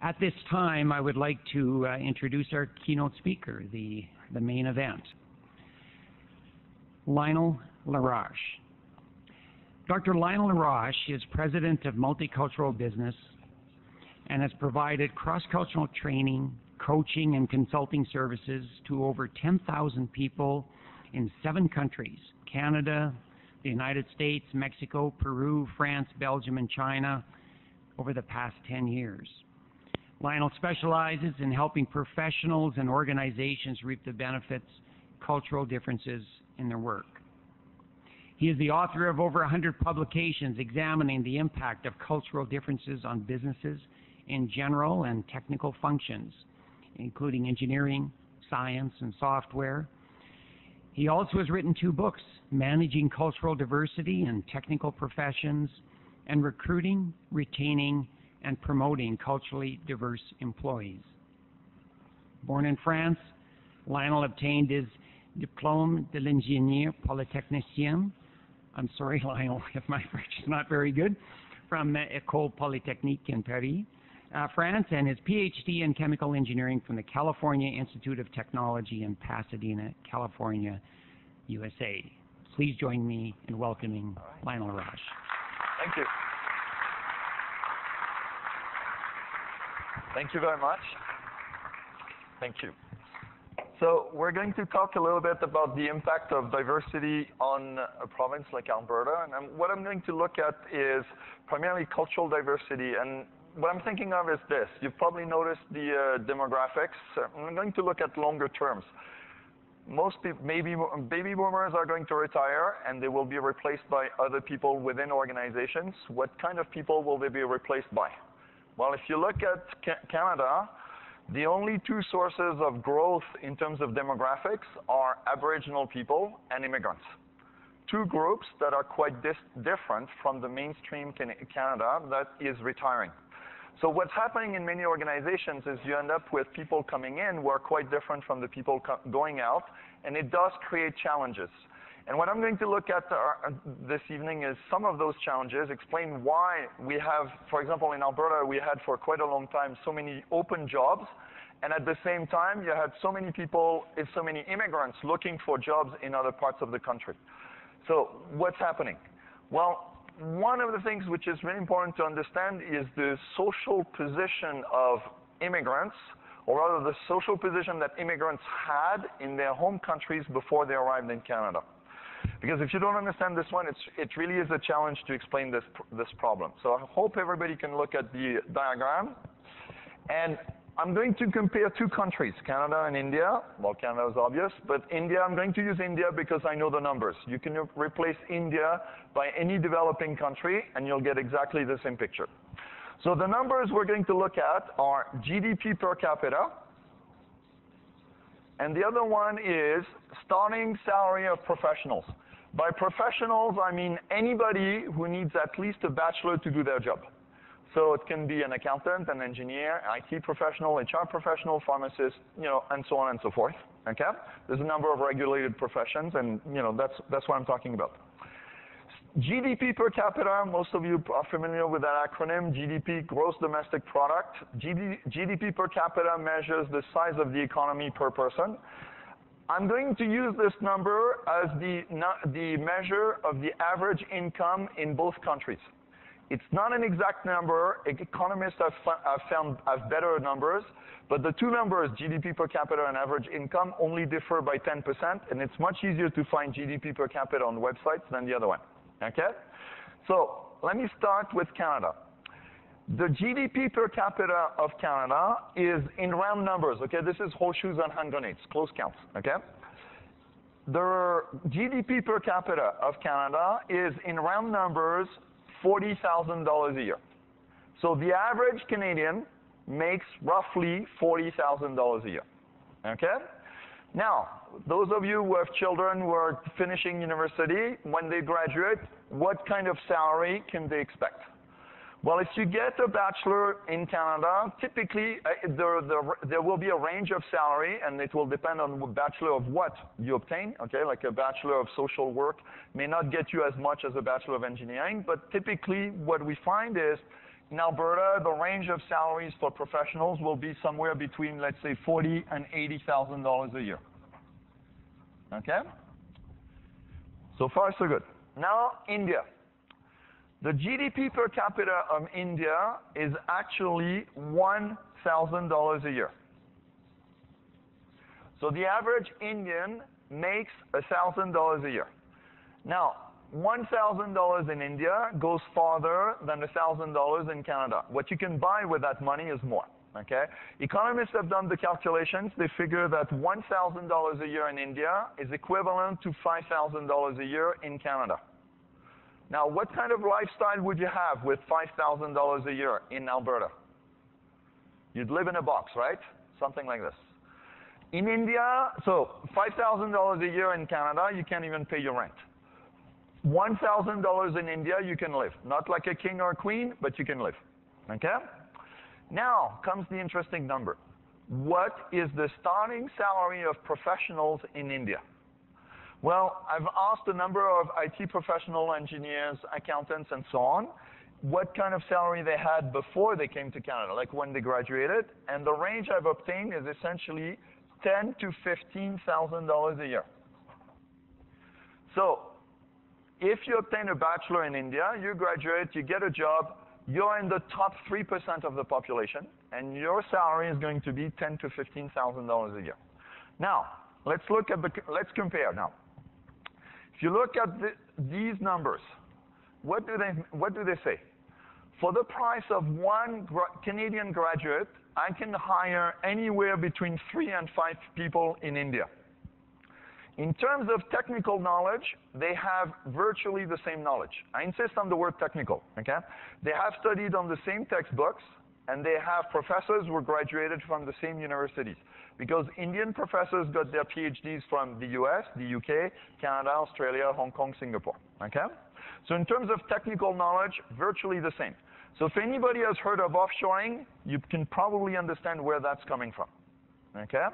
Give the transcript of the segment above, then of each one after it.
At this time, I would like to introduce our keynote speaker, the main event, Lionel Laroche. Dr. Lionel Laroche is president of Multicultural Business and has provided cross-cultural training, coaching, and consulting services to over 10,000 people in 7 countries: Canada, the United States, Mexico, Peru, France, Belgium, and China over the past 10 years. Lionel specializes in helping professionals and organizations reap the benefits of cultural differences in their work. He is the author of over 100 publications examining the impact of cultural differences on businesses in general and technical functions, including engineering, science, and software. He also has written 2 books, Managing Cultural Diversity in Technical Professions and Recruiting, Retaining, and Promoting Culturally Diverse Employees. Born in France, Lionel obtained his Diplôme de l'Ingénieur Polytechnicien. I'm sorry, Lionel, if my French is not very good, from École Polytechnique in Paris, France, and his PhD in chemical engineering from the California Institute of Technology in Pasadena, California, USA. Please join me in welcoming Lionel Laroche. Thank you. Thank you very much. Thank you. So we're going to talk a little bit about the impact of diversity on a province like Alberta. And what I'm going to look at is primarily cultural diversity. And what I'm thinking of is this. You've probably noticed the demographics. I'm going to look at longer terms. Most baby boomers are going to retire, and they will be replaced by other people within organizations. What kind of people will they be replaced by? Well, if you look at Canada, the only 2 sources of growth in terms of demographics are Aboriginal people and immigrants. 2 groups that are quite different from the mainstream Canada that is retiring. So what's happening in many organizations is you end up with people coming in who are quite different from the people going out, and it does create challenges. And what I'm going to look at this evening is some of those challenges, explain why we have, for example, in Alberta, we had for quite a long time so many open jobs, and at the same time, you had so many people, so many immigrants looking for jobs in other parts of the country. So what's happening? Well, one of the things which is really important to understand is the social position of immigrants, or rather the social position that immigrants had in their home countries before they arrived in Canada. Because if you don't understand this one, it really is a challenge to explain this problem. So I hope everybody can look at the diagram. And I'm going to compare 2 countries, Canada and India. Well, Canada is obvious, but India, I'm going to use India because I know the numbers. You can replace India by any developing country, and you'll get exactly the same picture. So the numbers we're going to look at are GDP per capita, and the other one is starting salary of professionals. By professionals, I mean anybody who needs at least a bachelor to do their job. So it can be an accountant, an engineer, IT professional, HR professional, pharmacist, and so on and so forth. Okay? There's a number of regulated professions, and that's what I'm talking about. GDP per capita, most of you are familiar with that acronym, GDP, Gross Domestic Product. GDP per capita measures the size of the economy per person. I'm going to use this number as the measure of the average income in both countries. It's not an exact number. Economists have better numbers, but the 2 numbers, GDP per capita and average income, only differ by 10%, and it's much easier to find GDP per capita on websites than the other one. Okay? So let me start with Canada. The GDP per capita of Canada is in round numbers. Okay? This is horseshoes and hand grenades, close counts. Okay? The GDP per capita of Canada is in round numbers $40,000 a year. So the average Canadian makes roughly $40,000 a year. Okay? Now, those of you who have children who are finishing university, when they graduate, what kind of salary can they expect? Well, if you get a bachelor in Canada, typically there will be a range of salary, and it will depend on the bachelor of what you obtain. Okay, like a bachelor of social work may not get you as much as a bachelor of engineering, but typically what we find is in Alberta, the range of salaries for professionals will be somewhere between, let's say, $40,000 and $80,000 a year. Okay? So far, so good. Now, India. The GDP per capita of India is actually $1,000 a year. So the average Indian makes $1,000 a year. Now, $1,000 in India goes farther than $1,000 in Canada. What you can buy with that money is more. Okay? Economists have done the calculations. They figure that $1,000 a year in India is equivalent to $5,000 a year in Canada. Now, what kind of lifestyle would you have with $5,000 a year in Alberta? You'd live in a box, right? Something like this. In India, so $5,000 a year in Canada, you can't even pay your rent. $1,000 in India, you can live. Not like a king or a queen, but you can live. Okay? Now comes the interesting number. What is the starting salary of professionals in India? Well, I've asked a number of IT professional engineers, accountants, and so on, what kind of salary they had before they came to Canada, like when they graduated, and the range I've obtained is essentially $10,000 to $15,000 a year. So, if you obtain a bachelor in India, you graduate, you get a job, you're in the top 3% of the population, and your salary is going to be $10,000 to $15,000 a year. Now, let's compare now. If you look at these numbers, what do they say? For the price of one Canadian graduate, I can hire anywhere between 3 and 5 people in India. In terms of technical knowledge, they have virtually the same knowledge. I insist on the word technical, okay? They have studied on the same textbooks, and they have professors who were graduated from the same universities. Because Indian professors got their PhDs from the US, the UK, Canada, Australia, Hong Kong, Singapore, okay? So in terms of technical knowledge, virtually the same. So if anybody has heard of offshoring, you can probably understand where that's coming from, okay?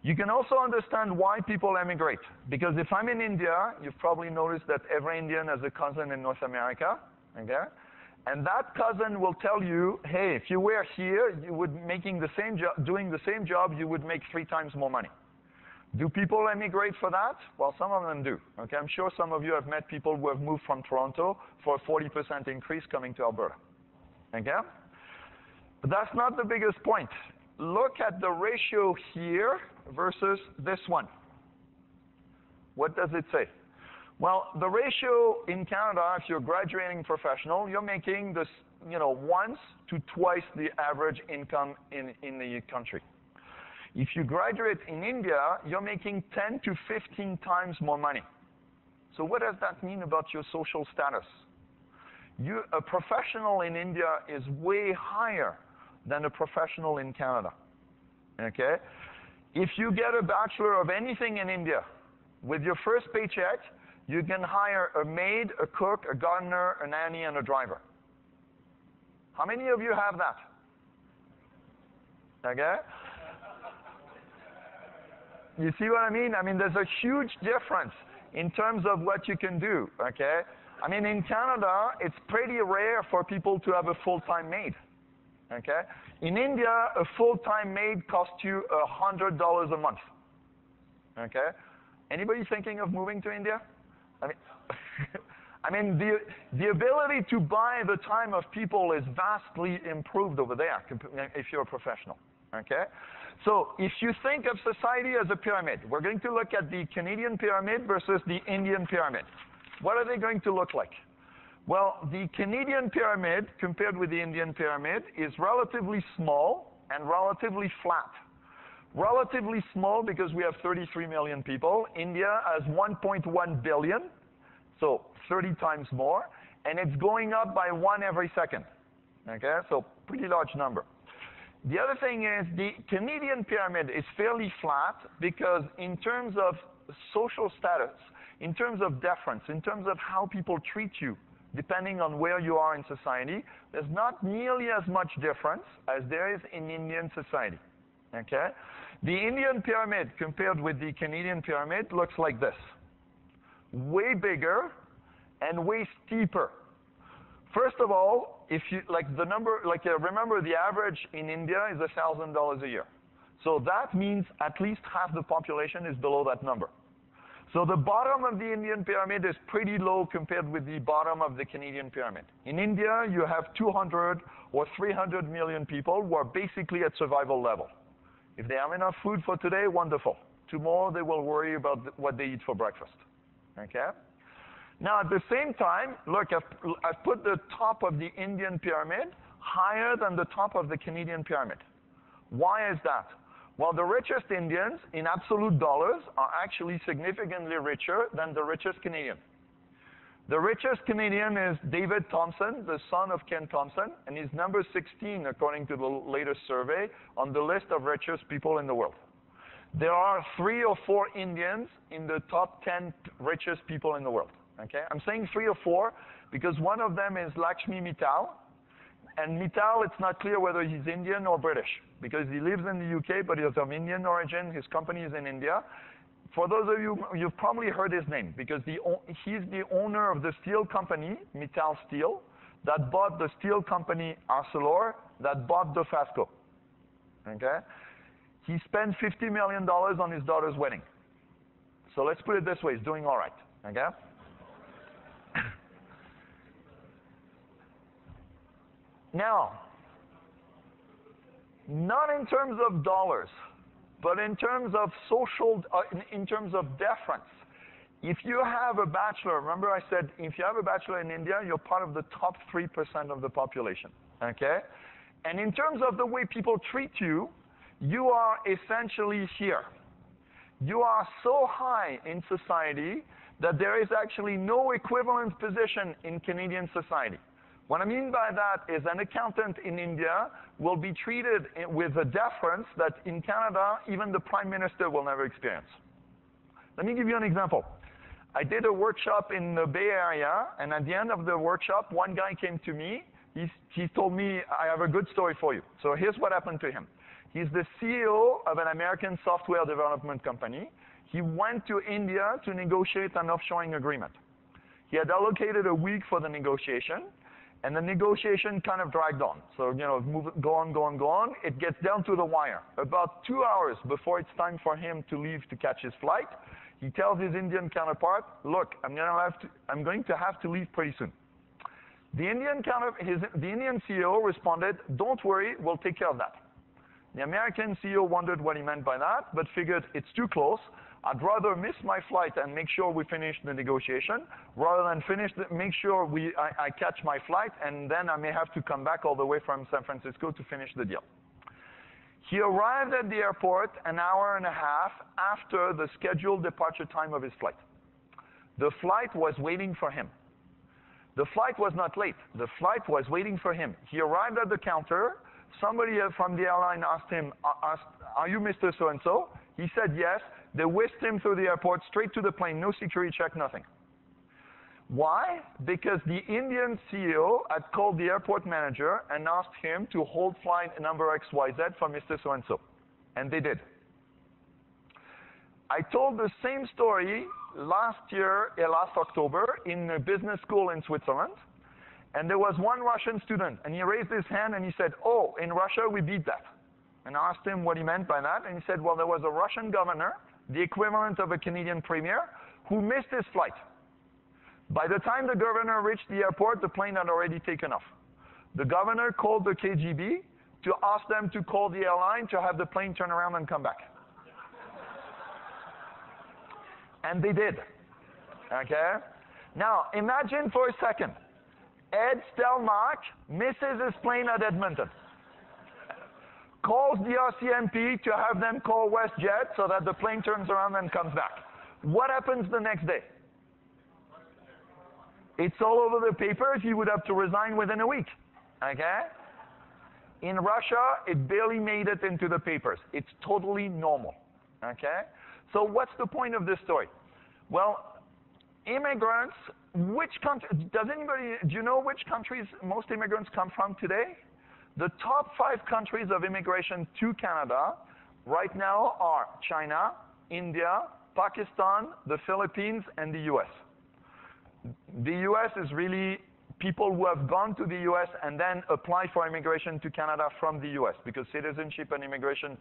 You can also understand why people emigrate. Because if I'm in India, you've probably noticed that every Indian has a cousin in North America, okay? And that cousin will tell you, hey, if you were here, you would doing the same job, you would make 3 times more money. Do people emigrate for that? Well, some of them do. Okay, I'm sure some of you have met people who have moved from Toronto for a 40% increase coming to Alberta. Okay? But that's not the biggest point. Look at the ratio here versus this one. What does it say? Well, the ratio in Canada, if you're graduating professional, you're making this, once to twice the average income in the country. If you graduate in India, you're making 10 to 15 times more money. So what does that mean about your social status? A professional in India is way higher than a professional in Canada. Okay? If you get a bachelor of anything in India, with your first paycheck, you can hire a maid, a cook, a gardener, a nanny, and a driver. How many of you have that? Okay? You see what I mean? I mean, there's a huge difference in terms of what you can do, okay? I mean, in Canada, it's pretty rare for people to have a full-time maid, okay? In India, a full-time maid costs you $100 a month, okay? Anybody thinking of moving to India? I mean, the ability to buy the time of people is vastly improved over there if you're a professional, okay? So if you think of society as a pyramid, we're going to look at the Canadian pyramid versus the Indian pyramid. What are they going to look like? Well, the Canadian pyramid compared with the Indian pyramid is relatively small and relatively flat. Relatively small because we have 33 million people. India has 1.1 billion, so 30 times more, and it's going up by 1 every second. Okay, so pretty large number. The other thing is the Canadian pyramid is fairly flat because in terms of social status, in terms of deference, in terms of how people treat you, depending on where you are in society, there's not nearly as much difference as there is in Indian society. Okay? The Indian pyramid compared with the Canadian pyramid looks like this. Way bigger and way steeper. First of all, if you remember the average in India is $1,000 a year. So that means at least half the population is below that number. So the bottom of the Indian pyramid is pretty low compared with the bottom of the Canadian pyramid. In India, you have 200 or 300 million people who are basically at survival level. If they have enough food for today, wonderful. Tomorrow, they will worry about what they eat for breakfast. Okay? Now, at the same time, look, I've put the top of the Indian pyramid higher than the top of the Canadian pyramid. Why is that? Well, the richest Indians, in absolute dollars, are actually significantly richer than the richest Canadian. The richest Canadian is David Thompson, the son of Ken Thompson, and he's number 16, according to the latest survey, on the list of richest people in the world. There are 3 or 4 Indians in the top 10 richest people in the world. Okay? I'm saying 3 or 4 because one of them is Lakshmi Mittal, and Mittal, it's not clear whether he's Indian or British, because he lives in the UK, but he's of Indian origin. His company is in India. For those of you, you've probably heard his name, because he's the owner of the steel company, Mittal Steel, that bought the steel company Arcelor, that bought Dofasco. Okay? He spent $50 million on his daughter's wedding. So let's put it this way, he's doing all right. Okay? Now, not in terms of dollars, but in terms of in terms of deference. If you have a bachelor, remember I said, if you have a bachelor in India, you're part of the top 3% of the population, okay? And in terms of the way people treat you, you are essentially here. You are so high in society that there is actually no equivalent position in Canadian society. What I mean by that is an accountant in India will be treated with a deference that in Canada, even the Prime Minister will never experience. Let me give you an example. I did a workshop in the Bay Area, and at the end of the workshop, one guy came to me. He told me, I have a good story for you. So here's what happened to him. He's the CEO of an American software development company. He went to India to negotiate an offshoring agreement. He had allocated a week for the negotiation. And the negotiation kind of dragged on. So, go on. It gets down to the wire. About 2 hours before it's time for him to leave to catch his flight, he tells his Indian counterpart, look, I'm going to have to leave pretty soon. The Indian CEO responded, don't worry, we'll take care of that. The American CEO wondered what he meant by that, but figured it's too close. I'd rather miss my flight and make sure we finish the negotiation rather than make sure I catch my flight and then I may have to come back all the way from San Francisco to finish the deal. He arrived at the airport an hour and a half after the scheduled departure time of his flight. The flight was waiting for him. The flight was not late. The flight was waiting for him. He arrived at the counter. Somebody from the airline asked him, are you Mr. So-and-so? He said yes. They whisked him through the airport, straight to the plane, no security check, nothing. Why? Because the Indian CEO had called the airport manager and asked him to hold flight number XYZ for Mr. So-and-so. And they did. I told the same story last October in a business school in Switzerland. And there was one Russian student, and he raised his hand and he said, oh, in Russia we beat that. And I asked him what he meant by that, and he said, well, there was a Russian governor, the equivalent of a Canadian premier, who missed his flight. By the time the governor reached the airport, the plane had already taken off. The governor called the KGB to ask them to call the airline to have the plane turn around and come back. And they did. Okay? Now, imagine for a second, Ed Stelmach misses his plane at Edmonton. Calls the RCMP to have them call WestJet so that the plane turns around and comes back. What happens the next day? It's all over the papers. He would have to resign within a week. Okay? In Russia, it barely made it into the papers. It's totally normal. Okay? So what's the point of this story? Well, immigrants, do you know which countries most immigrants come from today? The top 5 countries of immigration to Canada right now are China, India, Pakistan, the Philippines, and the US. The US is really people who have gone to the US and then apply for immigration to Canada from the US, because Citizenship and Immigration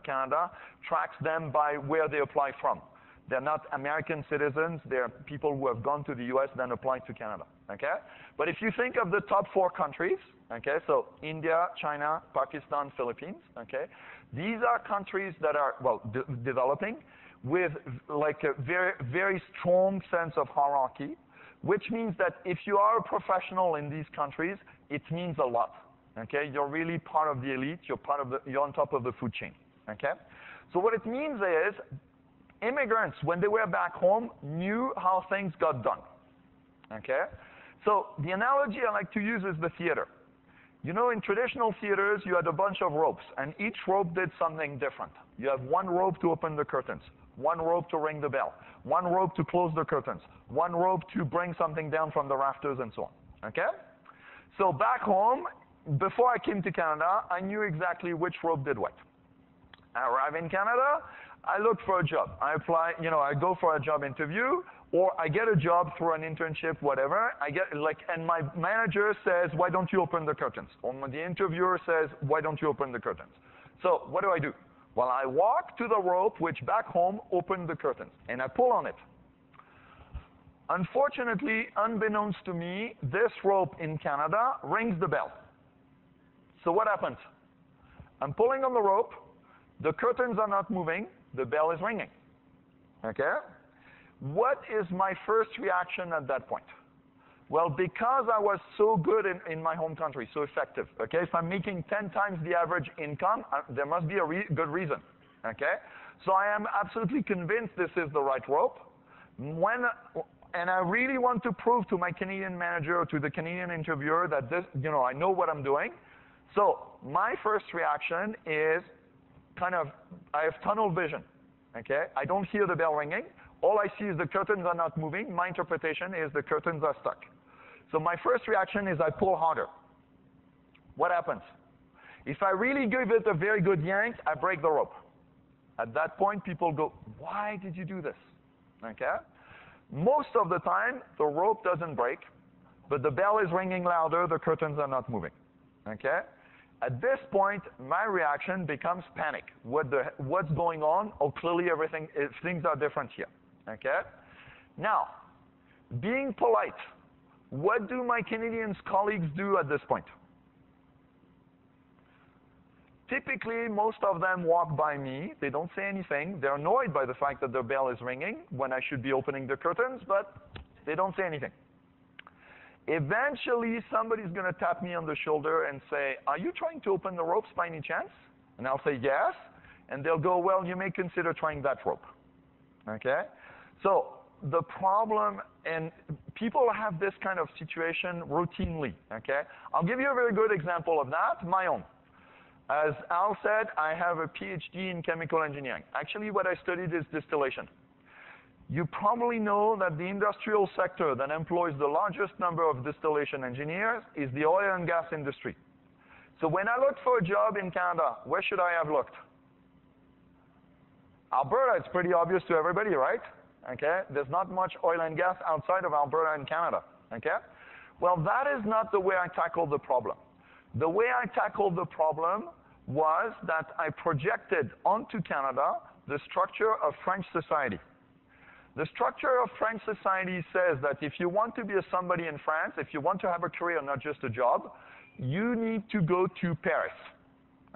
Canada tracks them by where they apply from. They're not American citizens. They're people who have gone to the US, then applied to Canada, okay? But if you think of the top 4 countries, okay, so India, China, Pakistan, Philippines, okay? These are countries that are, well, developing with like a very, very strong sense of hierarchy, which means that if you are a professional in these countries, it means a lot, okay? You're really part of the elite. You're on top of the food chain, okay? So what it means is immigrants, when they were back home, knew how things got done, okay? So the analogy I like to use is the theater. You know, in traditional theaters, you had a bunch of ropes, and each rope did something different. You have one rope to open the curtains, one rope to ring the bell, one rope to close the curtains, one rope to bring something down from the rafters, and so on, okay? So back home, before I came to Canada, I knew exactly which rope did what. I arrive in Canada, I look for a job. I apply, you know, I go for a job interview, or I get a job through an internship, whatever. And my manager says, why don't you open the curtains? Or the interviewer says, why don't you open the curtains? So what do? Well, I walk to the rope, which back home opened the curtains, and I pull on it. Unfortunately, unbeknownst to me, this rope in Canada rings the bell. So what happens? I'm pulling on the rope, the curtains are not moving, the bell is ringing, okay? What is my first reaction at that point? Well, because I was so good in my home country, so effective, okay? If I'm making 10 times the average income, there must be a good reason, okay? So I am absolutely convinced this is the right rope. And I really want to prove to my Canadian manager or to the Canadian interviewer that this, you know, I know what I'm doing. So my first reaction is I have tunnel vision, okay? I don't hear the bell ringing. All I see is the curtains are not moving. My interpretation is the curtains are stuck. So my first reaction is I pull harder. What happens? If I really give it a very good yank, I break the rope. At that point, people go, why did you do this? Okay? Most of the time, the rope doesn't break, but the bell is ringing louder, the curtains are not moving. Okay? At this point, my reaction becomes panic. What's going on? Oh, clearly things are different here. Okay? Now, being polite, what do my Canadian colleagues do at this point? Typically, most of them walk by me. They don't say anything. They're annoyed by the fact that the bell is ringing when I should be opening the curtains, but they don't say anything. Eventually, somebody's going to tap me on the shoulder and say, are you trying to open the ropes by any chance? And I'll say yes. And they'll go, well, you may consider trying that rope. Okay? So the problem, and people have this kind of situation routinely. Okay? I'll give you a very good example of that, my own. As Al said, I have a PhD in chemical engineering. Actually, what I studied is distillation. You probably know that the industrial sector that employs the largest number of distillation engineers is the oil and gas industry. So when I looked for a job in Canada, where should I have looked? Alberta, it's pretty obvious to everybody, right? Okay? There's not much oil and gas outside of Alberta and Canada. Okay? Well, that is not the way I tackled the problem. The way I tackled the problem was that I projected onto Canada the structure of French society. The structure of French society says that if you want to be a somebody in France, if you want to have a career, not just a job, you need to go to Paris.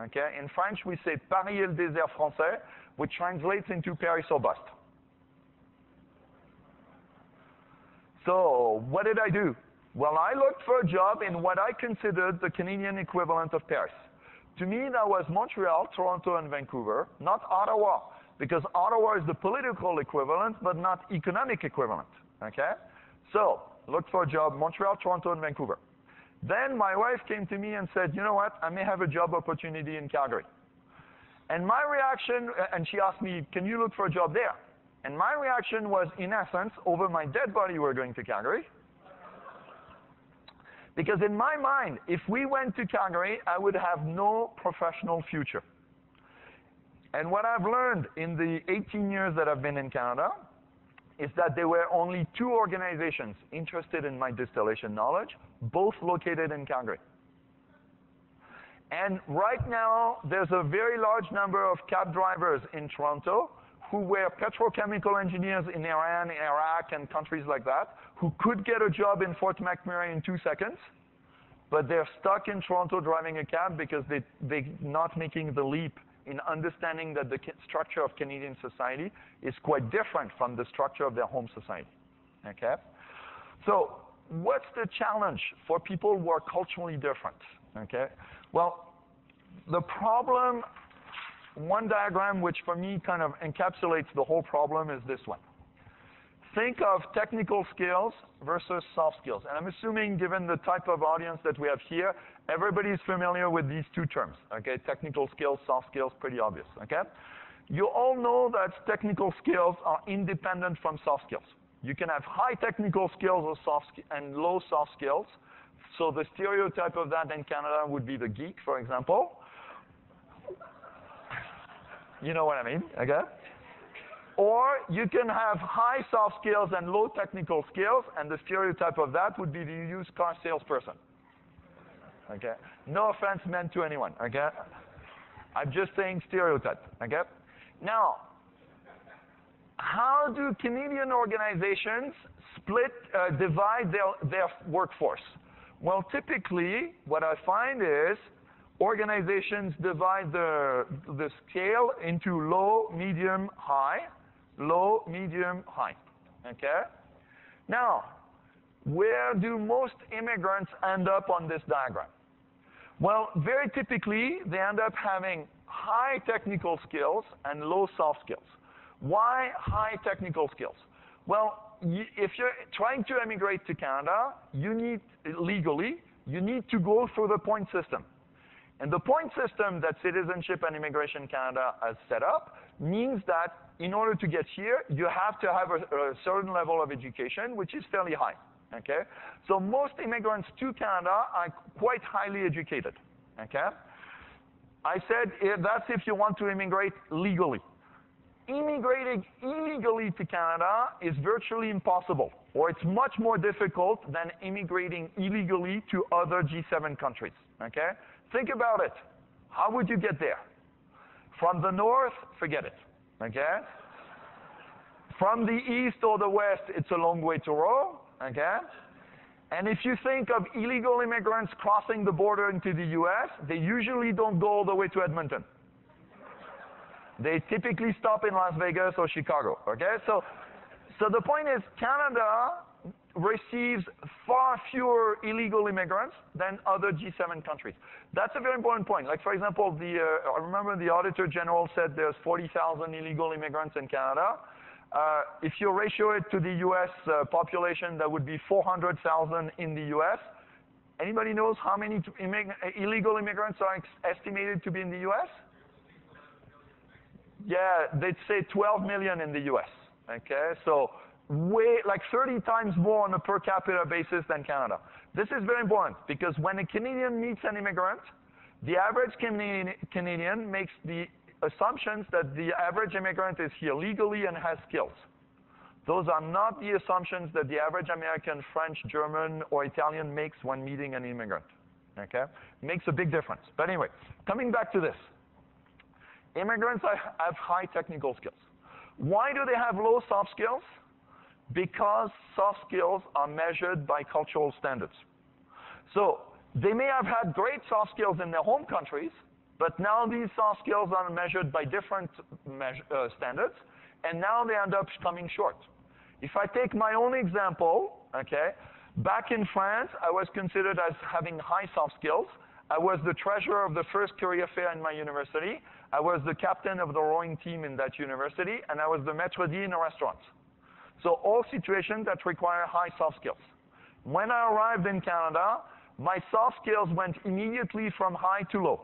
Okay? In French, we say Paris est le désert français, which translates into Paris or bust. So what did I do? Well, I looked for a job in what I considered the Canadian equivalent of Paris. To me, that was Montreal, Toronto, and Vancouver, not Ottawa, because Ottawa is the political equivalent, but not economic equivalent. Okay? So, looked for a job, Montreal, Toronto, and Vancouver. Then my wife came to me and said, you know what, I may have a job opportunity in Calgary. And my reaction, and she asked me, can you look for a job there? And my reaction was, in essence, over my dead body, we're going to Calgary. Because in my mind, if we went to Calgary, I would have no professional future. And what I've learned in the 18 years that I've been in Canada is that there were only 2 organizations interested in my distillation knowledge, both located in Calgary. And right now, there's a very large number of cab drivers in Toronto who were petrochemical engineers in Iran, Iraq, and countries like that, who could get a job in Fort McMurray in 2 seconds, but they're stuck in Toronto driving a cab because they're not making the leap in understanding that the structure of Canadian society is quite different from the structure of their home society. Okay? So what's the challenge for people who are culturally different? Okay? Well, the problem, one diagram which for me kind of encapsulates the whole problem is this one. Think of technical skills versus soft skills. And I'm assuming, given the type of audience that we have here, everybody's familiar with these 2 terms. Okay? Technical skills, soft skills, pretty obvious. Okay? You all know that technical skills are independent from soft skills. You can have high technical skills or and low soft skills. So the stereotype of that in Canada would be the geek, for example. You know what I mean, okay? Or you can have high soft skills and low technical skills, and the stereotype of that would be the used car salesperson. Okay? No offense meant to anyone, okay? I'm just saying stereotype, okay? Now, how do Canadian organizations divide their workforce? Well, typically, what I find is organizations divide the scale into low, medium, high. Low, medium, high. Okay? Now, where do most immigrants end up on this diagram? Well, very typically, they end up having high technical skills and low soft skills. Why high technical skills? Well, if you're trying to immigrate to Canada, legally, you need to go through the point system. And the point system that Citizenship and Immigration Canada has set up means that in order to get here, you have to have a certain level of education, which is fairly high. Okay? So most immigrants to Canada are quite highly educated. Okay? I said that's if you want to immigrate legally. Immigrating illegally to Canada is virtually impossible, or it's much more difficult than immigrating illegally to other G7 countries. Okay? Think about it. How would you get there? From the north, forget it. Okay? From the east or the west, it's a long way to row. Okay? And if you think of illegal immigrants crossing the border into the US, they usually don't go all the way to Edmonton. They typically stop in Las Vegas or Chicago. Okay? So the point is, Canada receives far fewer illegal immigrants than other G7 countries. That's a very important point. Like, for example, I remember the Auditor General said there's 40,000 illegal immigrants in Canada. If you ratio it to the US population, that would be 400,000 in the US. Anybody knows how many illegal immigrants are estimated to be in the US? Yeah, they'd say 12 million in the US. Okay, so like 30 times more on a per capita basis than Canada. This is very important because when a Canadian meets an immigrant, the average Canadian makes the assumptions that the average immigrant is here legally and has skills. Those are not the assumptions that the average American, French, German, or Italian makes when meeting an immigrant. Okay? Makes a big difference. But anyway, coming back to this. Immigrants have high technical skills. Why do they have low soft skills? Because soft skills are measured by cultural standards. So they may have had great soft skills in their home countries, but now these soft skills are measured by different standards, and now they end up coming short. If I take my own example, okay, back in France, I was considered as having high soft skills. I was the treasurer of the first career fair in my university. I was the captain of the rowing team in that university, and I was the maître d' in a restaurant. So all situations that require high soft skills. When I arrived in Canada, my soft skills went immediately from high to low.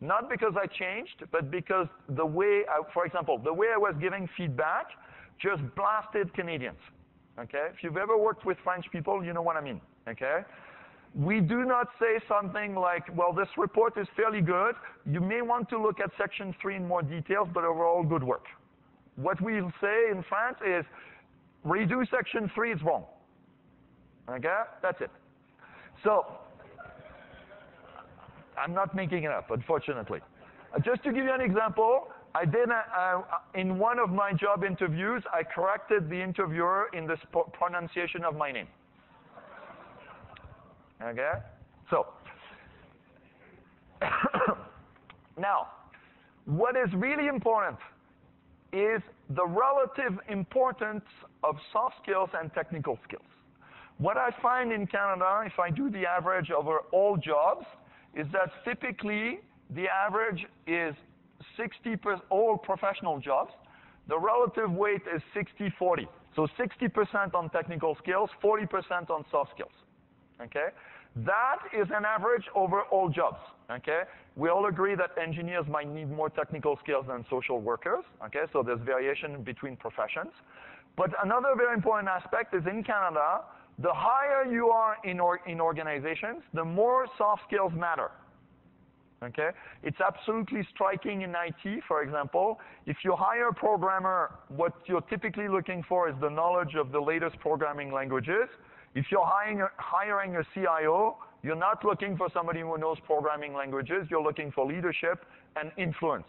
Not because I changed, but because the way, for example, the way I was giving feedback just blasted Canadians. Okay? If you've ever worked with French people, you know what I mean. Okay? We do not say something like, well, this report is fairly good. You may want to look at section 3 in more details, but overall, good work. What we'll say in France is, redo section 3 is wrong. Okay? That's it. So, I'm not making it up, unfortunately. Just to give you an example, I did in one of my job interviews, I corrected the interviewer in the pronunciation of my name. Okay? So, now, what is really important is the relative importance of soft skills and technical skills. What I find in Canada, if I do the average over all jobs, is that typically the average is 60% all professional jobs. The relative weight is 60-40. So 60% on technical skills, 40% on soft skills. Okay? That is an average over all jobs. Okay? We all agree that engineers might need more technical skills than social workers. Okay? So there's variation between professions. But another very important aspect is in Canada, the higher you are in organizations, the more soft skills matter. Okay? It's absolutely striking in IT, for example. If you hire a programmer, what you're typically looking for is the knowledge of the latest programming languages. If you're hiring a CIO, you're not looking for somebody who knows programming languages. You're looking for leadership and influence.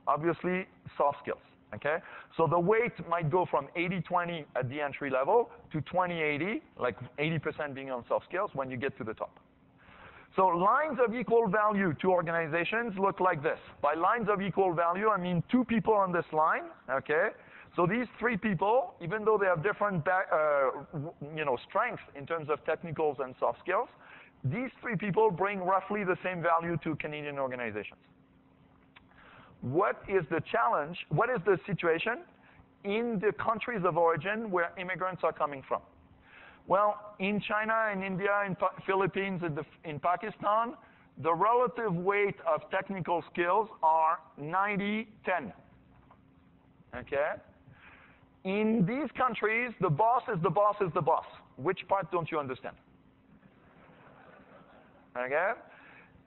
Obviously, soft skills. Okay? So the weight might go from 80-20 at the entry level to 20-80, like 80% being on soft skills when you get to the top. So lines of equal value to organizations look like this. By lines of equal value, I mean two people on this line. Okay? So these three people, even though they have different strengths in terms of technicals and soft skills, these three people bring roughly the same value to Canadian organizations. What is the challenge? What is the situation in the countries of origin where immigrants are coming from? Well, in China, in India, in Philippines, in Pakistan, the relative weight of technical skills are 90-10. Okay? In these countries, the boss is the boss is the boss. Which part don't you understand? Okay?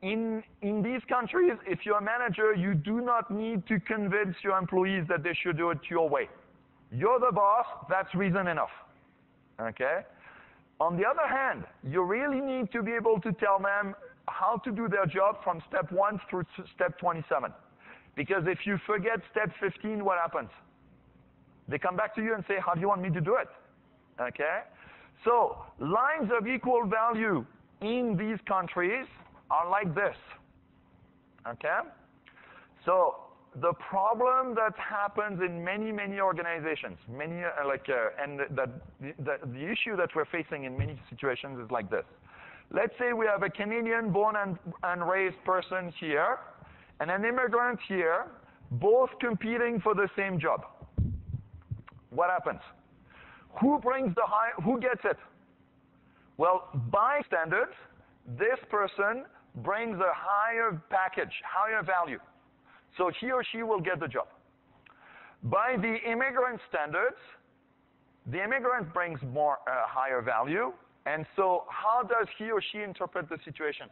In these countries, if you're a manager, you do not need to convince your employees that they should do it your way. You're the boss, that's reason enough. Okay? On the other hand, you really need to be able to tell them how to do their job from step 1 through step 27. Because if you forget step 15, what happens? They come back to you and say, how do you want me to do it? Okay? So, lines of equal value in these countries are like this. Okay? So, the problem that happens in many, many organizations, and the issue that we're facing in many situations is like this. Let's say we have a Canadian born and raised person here, and an immigrant here, both competing for the same job. What happens? Who gets it? Well, by standards, this person brings a higher package, higher value. So he or she will get the job. By the immigrant standards, the immigrant brings more higher value, and so how does he or she interpret the situation?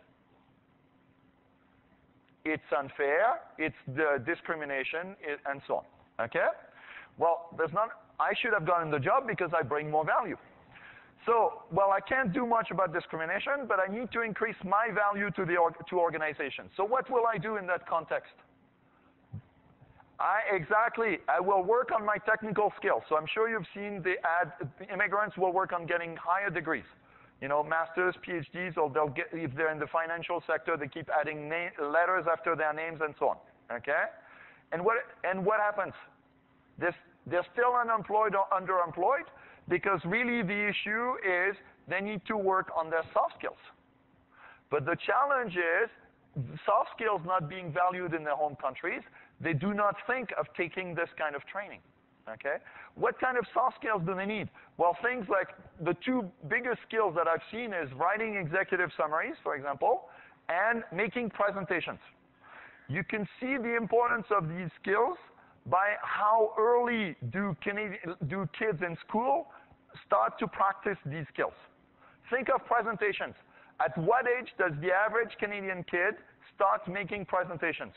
It's unfair, it's the discrimination, and so on. Okay? Well, I should have gotten the job because I bring more value. So, well, I can't do much about discrimination, but I need to increase my value to organizations. So what will I do in that context? I will work on my technical skills. So I'm sure you've seen the ad, immigrants will work on getting higher degrees. You know, masters, PhDs, or they'll get, if they're in the financial sector, they keep adding letters after their names and so on. Okay? And what happens? They're still unemployed or underemployed because really the issue is they need to work on their soft skills. But the challenge is soft skills not being valued in their home countries. They do not think of taking this kind of training. Okay? What kind of soft skills do they need? Well, things like the two biggest skills that I've seen is writing executive summaries, for example, and making presentations. You can see the importance of these skills by how early do kids in school start to practice these skills. Think of presentations. At what age does the average Canadian kid start making presentations?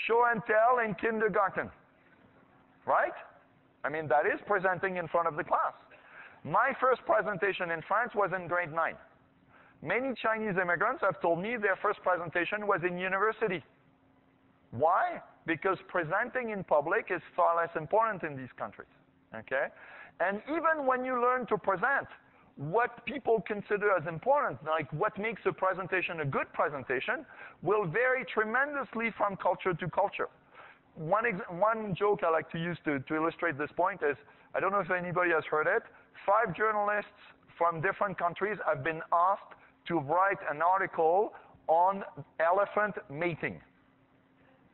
Show and tell in kindergarten, right? I mean, that is presenting in front of the class. My first presentation in France was in grade 9. Many Chinese immigrants have told me their first presentation was in university. Why? Because presenting in public is far less important in these countries, okay? And even when you learn to present, what people consider as important, like what makes a presentation a good presentation, will vary tremendously from culture to culture. One joke I like to use to illustrate this point is, I don't know if anybody has heard it, 5 journalists from different countries have been asked to write an article on elephant mating.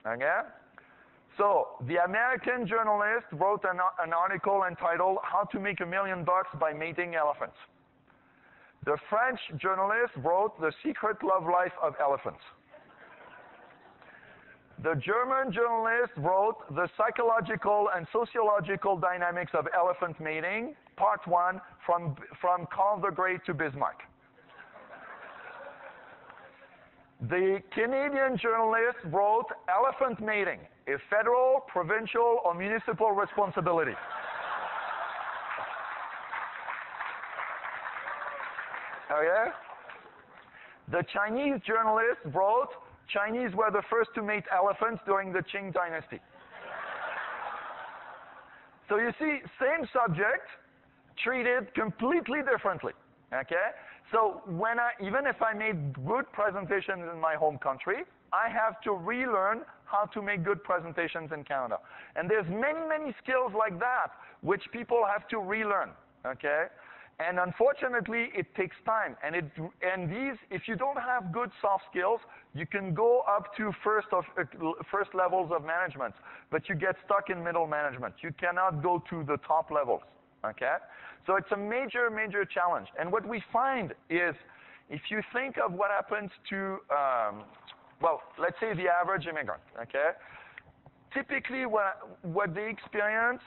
Okay? So the American journalist wrote an article entitled "How to Make $1 Million by Mating Elephants." The French journalist wrote "The Secret Love Life of Elephants." The German journalist wrote "The Psychological and Sociological Dynamics of Elephant Mating, Part 1, from Karl the Great to Bismarck." The Canadian journalist wrote "Elephant Mating, a Federal, Provincial, or Municipal Responsibility." Okay? The Chinese journalist wrote "Chinese were the first to mate elephants during the Qing dynasty." So you see, same subject, treated completely differently. Okay? So even if I made good presentations in my home country, I have to relearn how to make good presentations in Canada. And there's many, many skills like that which people have to relearn. Okay? And unfortunately, it takes time. And these, if you don't have good soft skills, you can go up to first levels of management, but you get stuck in middle management. You cannot go to the top levels. Okay? So it's a major, major challenge. And what we find is, if you think of what happens to, well, let's say the average immigrant, okay? Typically, what they experience,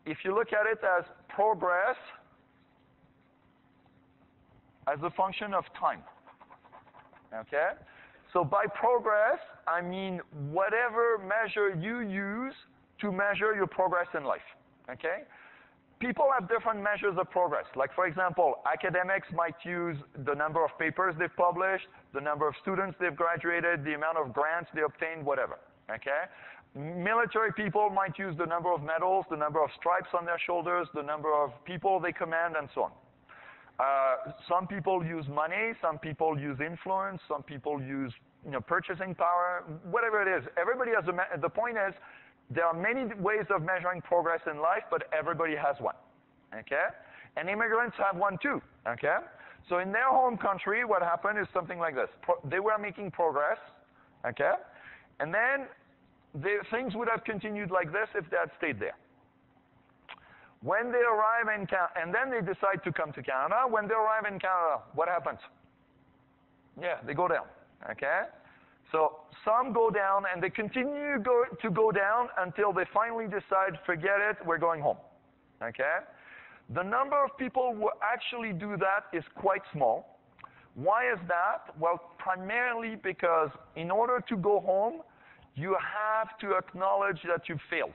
if you look at it as progress, as a function of time, okay? So by progress, I mean whatever measure you use to measure your progress in life, okay? People have different measures of progress. Like, for example, academics might use the number of papers they've published, the number of students they've graduated, the amount of grants they obtained, whatever, okay? Military people might use the number of medals, the number of stripes on their shoulders, the number of people they command, and so on. Some people use money, some people use influence, some people use purchasing power, whatever it is. Everybody has the point is, there are many ways of measuring progress in life, but everybody has one, okay? And immigrants have one too, okay? So in their home country, what happened is something like this. They were making progress, okay? And then things would have continued like this if they had stayed there. When they arrive in Canada, and then they decide to come to Canada, when they arrive in Canada, what happens? Yeah, they go down, okay? So some go down, and they continue to go down until they finally decide, forget it, we're going home, okay? The number of people who actually do that is quite small. Why is that? Well, primarily because in order to go home, you have to acknowledge that you failed.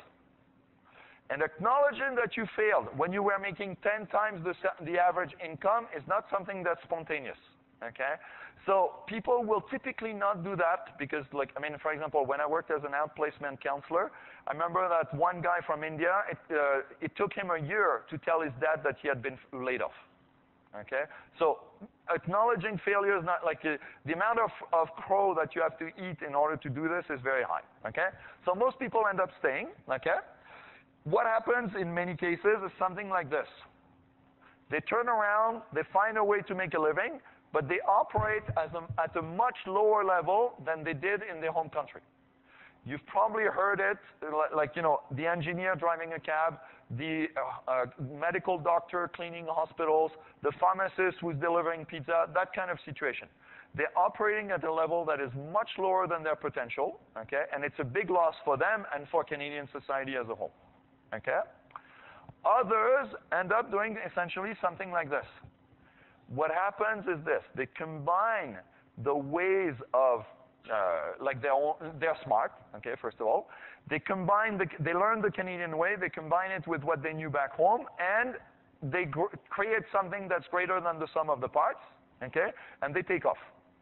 And acknowledging that you failed when you were making 10 times the average income is not something that's spontaneous, okay? So people will typically not do that because, for example, when I worked as an outplacement counselor, I remember that one guy from India, it took him a year to tell his dad that he had been laid off, okay? So acknowledging failure is not the amount of crow that you have to eat in order to do this is very high, okay? So most people end up staying, okay? What happens in many cases is something like this. They turn around, they find a way to make a living, but they operate at a much lower level than they did in their home country. You've probably heard it, the engineer driving a cab, the medical doctor cleaning hospitals, the pharmacist who's delivering pizza, that kind of situation. They're operating at a level that is much lower than their potential, okay? And it's a big loss for them and for Canadian society as a whole, okay? Others end up doing essentially something like this. What happens is this. They combine the ways of like they're smart, okay, first of all. They learn the Canadian way, they combine it with what they knew back home, and they create something that's greater than the sum of the parts, okay, and they take off,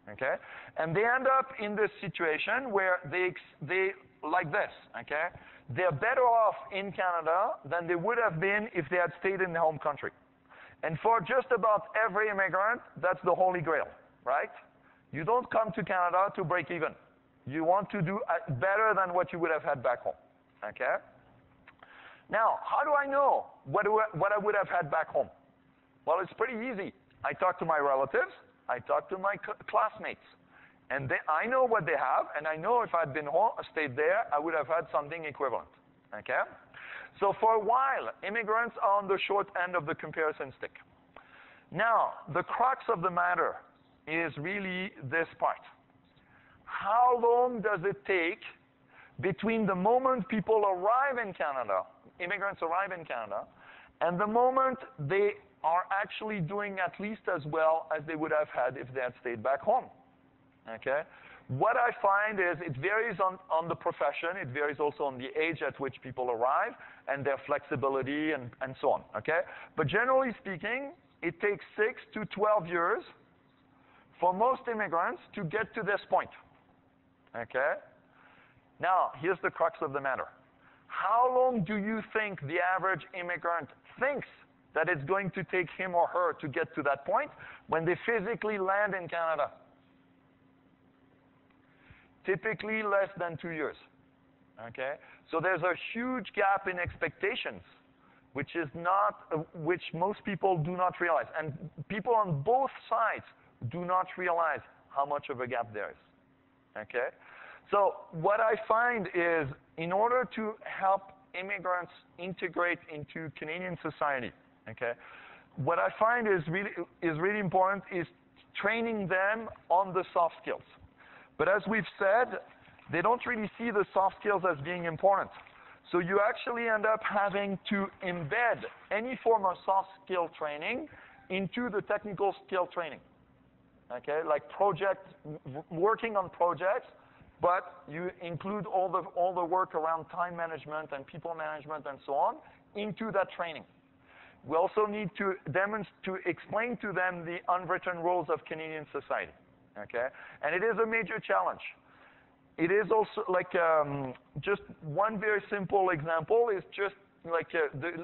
okay? And they end up in this situation where they like this, okay? They're better off in Canada than they would have been if they had stayed in their home country. And for just about every immigrant, that's the holy grail, right? You don't come to Canada to break even. You want to do better than what you would have had back home, okay? Now, how do I know what I would have had back home? Well, it's pretty easy. I talk to my relatives, I talk to my classmates, and I know what they have, and I know if I'd been stayed there, I would have had something equivalent, okay? So for a while, immigrants are on the short end of the comparison stick. Now, the crux of the matter is really this part. How long does it take between the moment people arrive in Canada, immigrants arrive in Canada, and the moment they are actually doing at least as well as they would have had if they had stayed back home, okay? What I find is it varies on the profession, it varies also on the age at which people arrive, and their flexibility and so on, okay? But generally speaking, it takes 6 to 12 years for most immigrants to get to this point, okay? Now, here's the crux of the matter. How long do you think the average immigrant thinks that it's going to take him or her to get to that point when they physically land in Canada? Typically less than 2 years, okay? So there's a huge gap in expectations, which most people do not realize. And people on both sides do not realize how much of a gap there is, okay? So what I find is, in order to help immigrants integrate into Canadian society, okay, what I find is really important is training them on the soft skills. But as we've said, they don't really see the soft skills as being important. So you actually end up having to embed any form of soft skill training into the technical skill training, okay, like working on projects, but you include all the work around time management and people management and so on into that training. We also need to explain to them the unwritten rules of Canadian society, okay? And it is a major challenge. It is also like just one very simple example is just like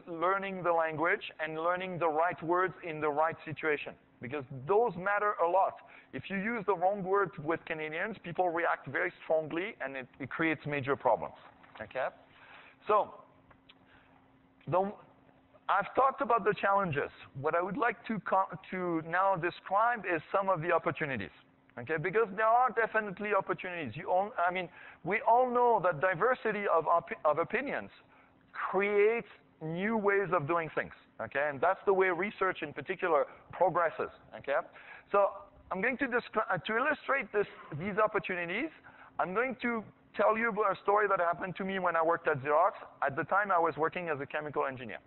learning the language and learning the right words in the right situation, because those matter a lot. If you use the wrong word with Canadians, people react very strongly, and it creates major problems, okay? So I've talked about the challenges. What I would like to now describe is some of the opportunities, okay? Because there are definitely opportunities. We all know that diversity of opinions creates new ways of doing things, okay? And that's the way research in particular progresses, okay? So I'm going to illustrate these opportunities, I'm going to tell you a story that happened to me when I worked at Xerox. At the time, I was working as a chemical engineer.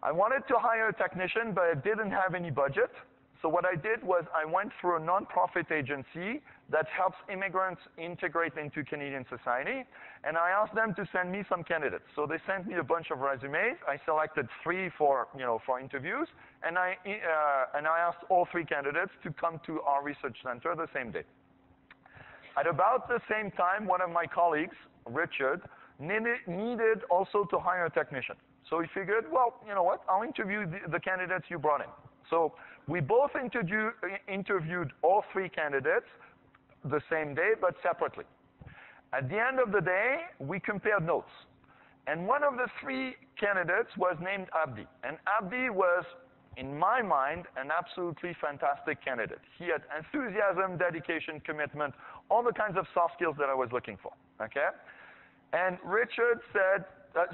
I wanted to hire a technician, but I didn't have any budget. So what I did was I went through a nonprofit agency that helps immigrants integrate into Canadian society, and I asked them to send me some candidates. So they sent me a bunch of resumes. I selected 3 for interviews, and I asked all 3 candidates to come to our research center the same day. At about the same time, one of my colleagues, Richard, needed also to hire a technician. So he figured, well, you know what, I'll interview the candidates you brought in. So we both interviewed all 3 candidates the same day, but separately. At the end of the day, we compared notes. And one of the 3 candidates was named Abdi. And Abdi was, in my mind, an absolutely fantastic candidate. He had enthusiasm, dedication, commitment, all the kinds of soft skills that I was looking for, okay? And Richard said,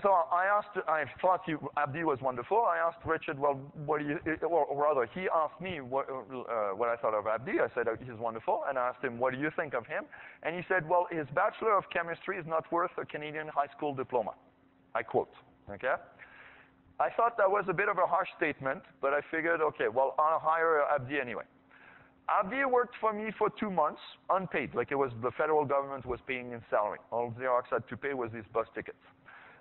so I thought Abdi was wonderful. I asked Richard, well, or rather, he asked me what I thought of Abdi. I said, he's wonderful. And I asked him, what do you think of him? And he said, well, his Bachelor of Chemistry is not worth a Canadian high school diploma. I quote, okay? I thought that was a bit of a harsh statement, but I figured, okay, well, I'll hire Abdi anyway. Abdi worked for me for 2 months, unpaid, like it was the federal government was paying his salary. All Xerox had to pay was his bus tickets.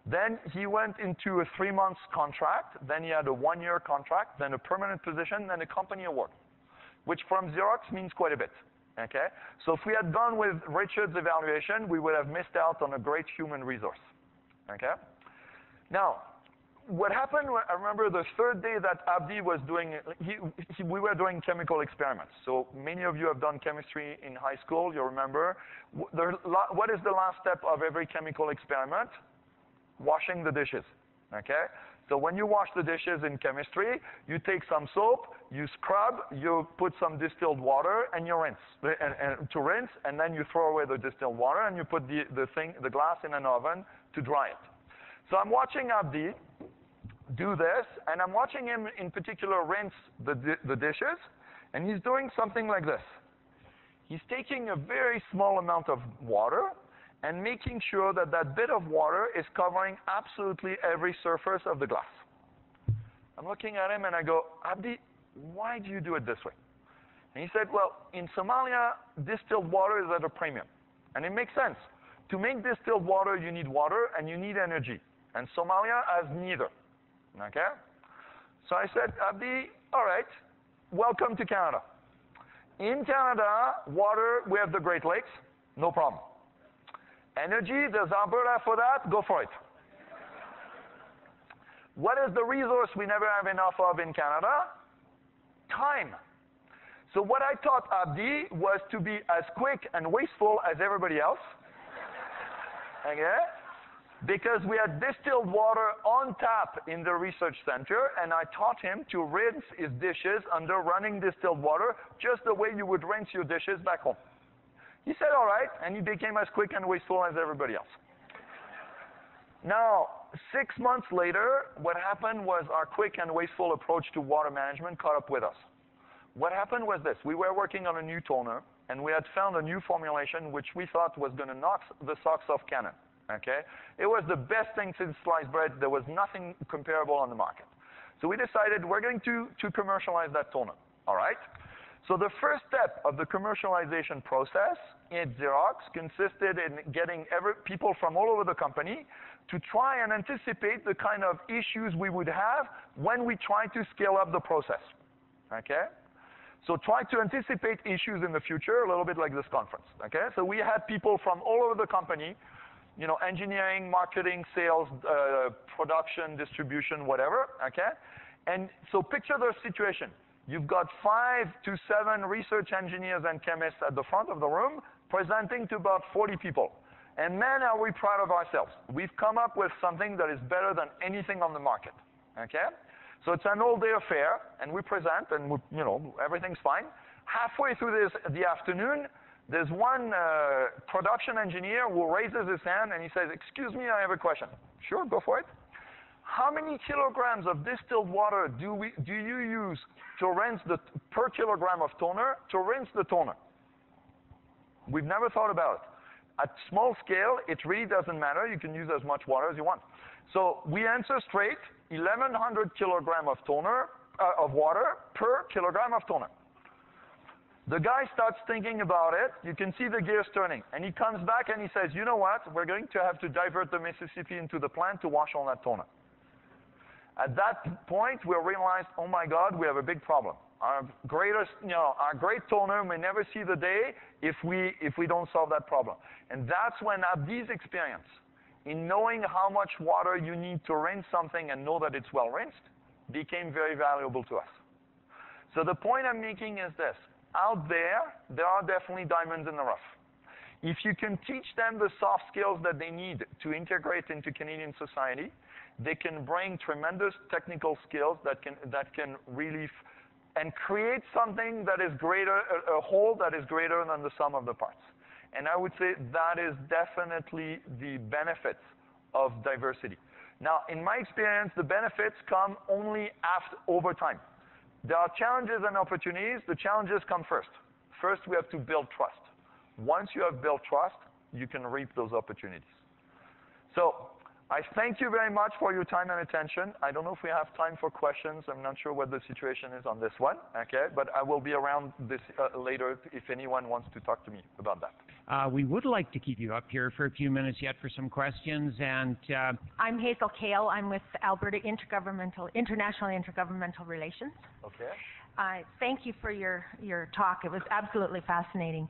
Then he went into a 3-month contract, then he had a 1-year contract, then a permanent position, then a company award, which from Xerox means quite a bit, okay? So if we had gone with Richard's evaluation, we would have missed out on a great human resource, okay? Now, what happened, I remember the third day that Abdi was doing, we were doing chemical experiments. So many of you have done chemistry in high school, you remember. What is the last step of every chemical experiment? Washing the dishes, okay? So when you wash the dishes in chemistry, you take some soap, you scrub, you put some distilled water, and you rinse. And then you throw away the distilled water, and you put the glass in an oven to dry it. So I'm watching Abdi do this, and I'm watching him in particular rinse the dishes, and he's doing something like this. He's taking a very small amount of water and making sure that that bit of water is covering absolutely every surface of the glass. I'm looking at him and I go, Abdi, why do you do it this way? And he said, well, in Somalia, distilled water is at a premium. And it makes sense. To make distilled water, you need water and you need energy. And Somalia has neither. Okay? So I said, Abdi, all right, welcome to Canada. In Canada, water, we have the Great Lakes, no problem. Energy, there's Alberta for that, go for it. What is the resource we never have enough of in Canada? Time. So what I taught Abdi was to be as quick and wasteful as everybody else. Okay? Because we had distilled water on tap in the research center, and I taught him to rinse his dishes under running distilled water, just the way you would rinse your dishes back home. He said, all right, and he became as quick and wasteful as everybody else. Now, 6 months later, what happened was our quick and wasteful approach to water management caught up with us. What happened was this. We were working on a new toner, and we had found a new formulation which we thought was going to knock the socks off Canon. Okay? It was the best thing since sliced bread. There was nothing comparable on the market. So we decided we're going to commercialize that toner. All right? So the first step of the commercialization process at Xerox consisted in getting people from all over the company to try and anticipate the kind of issues we would have when we try to scale up the process. Okay? So try to anticipate issues in the future, a little bit like this conference. Okay? So we had people from all over the company, you know, engineering, marketing, sales, production, distribution, whatever. Okay? And so picture the situation. You've got 5 to 7 research engineers and chemists at the front of the room presenting to about 40 people. And man, are we proud of ourselves. We've come up with something that is better than anything on the market. Okay? So it's an all-day affair, and we present, and you know, everything's fine. Halfway through the afternoon, there's one production engineer who raises his hand, and he says, excuse me, I have a question. Sure, go for it. How many kilograms of distilled water do you use to rinse per kilogram of toner to rinse the toner? We've never thought about it. At small scale, it really doesn't matter. You can use as much water as you want. So we answer straight, 1,100 kilogram of water per kilogram of toner. The guy starts thinking about it. You can see the gears turning. And he comes back and he says, you know what? We're going to have to divert the Mississippi into the plant to wash all that toner. At that point, we realized, oh my God, we have a big problem. Our great toner may never see the day if we don't solve that problem. And that's when Abdi's experience in knowing how much water you need to rinse something and know that it's well rinsed became very valuable to us. So the point I'm making is this. Out there are definitely diamonds in the rough. If you can teach them the soft skills that they need to integrate into Canadian society, they can bring tremendous technical skills that can really and create something that is greater, a whole that is greater than the sum of the parts. And I would say that is definitely the benefits of diversity. Now, in my experience, the benefits come only over time. There are challenges and opportunities. The challenges come first. First, we have to build trust. Once you have built trust, you can reap those opportunities. So I thank you very much for your time and attention. I don't know if we have time for questions. I'm not sure what the situation is on this one, okay? But I will be around this later if anyone wants to talk to me about that. We would like to keep you up here for a few minutes yet for some questions. And I'm Hazel Kale. I'm with Alberta International Intergovernmental Relations. Okay. Thank you for your talk. It was absolutely fascinating.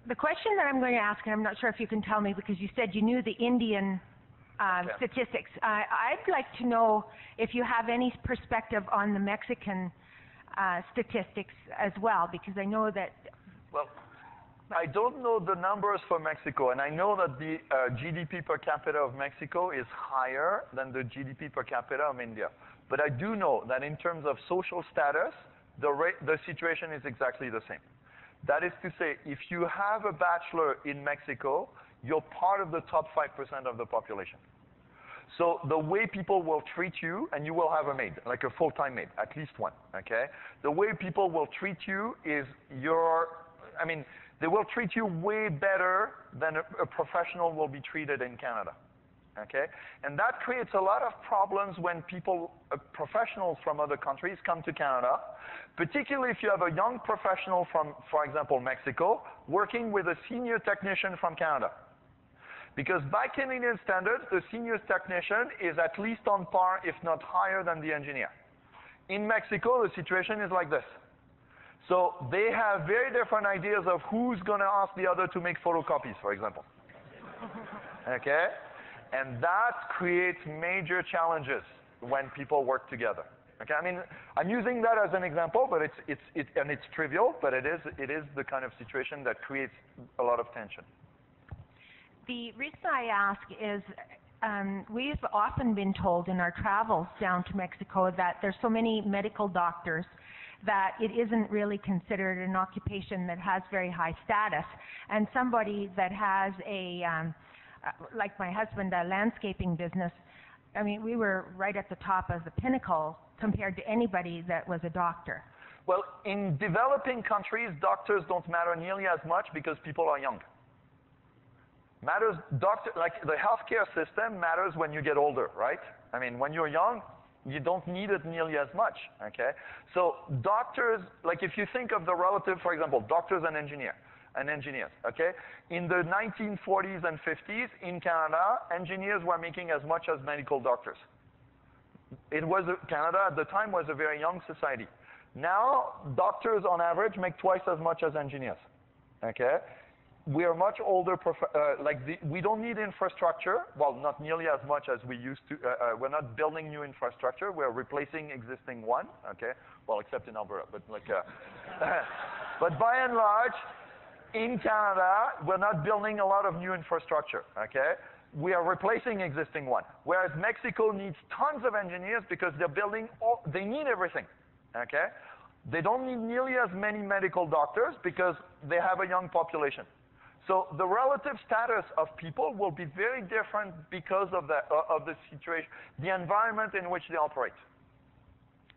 The question that I'm going to ask, and I'm not sure if you can tell me because you said you knew the Indian statistics. I'd like to know if you have any perspective on the Mexican statistics as well, because I know that... Well, I don't know the numbers for Mexico, and I know that the GDP per capita of Mexico is higher than the GDP per capita of India. But I do know that in terms of social status, the situation is exactly the same. That is to say, if you have a bachelor in Mexico, you're part of the top 5% of the population. So the way people will treat you, and you will have a maid, like a full-time maid, at least one, okay? The way people will treat you is they will treat you way better than a professional will be treated in Canada. Okay? And that creates a lot of problems when professionals from other countries come to Canada, particularly if you have a young professional from, for example, Mexico, working with a senior technician from Canada. Because by Canadian standards, the senior technician is at least on par, if not higher than the engineer. In Mexico, the situation is like this. So they have very different ideas of who's going to ask the other to make photocopies, for example. Okay? And that creates major challenges when people work together. Okay, I mean, I'm using that as an example, but it's trivial, but it is the kind of situation that creates a lot of tension. The reason I ask is we've often been told in our travels down to Mexico that there's so many medical doctors that it isn't really considered an occupation that has very high status, and somebody that has like my husband, a landscaping business, I mean, we were right at the top of the pinnacle compared to anybody that was a doctor. Well, in developing countries, doctors don't matter nearly as much because people are young. Like the healthcare system matters when you get older, right? I mean, when you're young, you don't need it nearly as much, okay? So doctors, like if you think of the relative, for example, doctors and engineers, okay? In the 1940s and 50s, in Canada, engineers were making as much as medical doctors. Canada at the time was a very young society. Now, doctors on average make twice as much as engineers, okay? We are much older, we don't need infrastructure, well, not nearly as much as we used to. We're not building new infrastructure, we're replacing existing one, okay? Well, except in Alberta, but but by and large, in Canada, we're not building a lot of new infrastructure, okay? We are replacing existing one. Whereas Mexico needs tons of engineers because they need everything, okay? They don't need nearly as many medical doctors because they have a young population. So the relative status of people will be very different because of the situation, the environment in which they operate.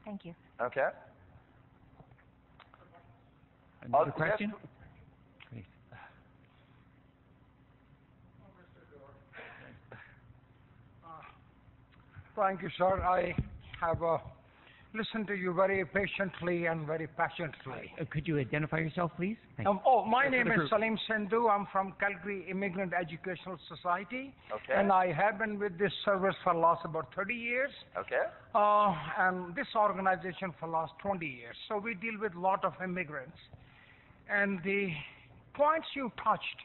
Thank you. Okay? Another question? Yes. Thank you, sir. I have listened to you very patiently and very passionately. Could you identify yourself, please? My name is Salim Sindhu. I'm from Calgary Immigrant Educational Society. Okay. And I have been with this service for the last about 30 years. Okay. And this organization for the last 20 years. So we deal with a lot of immigrants. And the points you touched,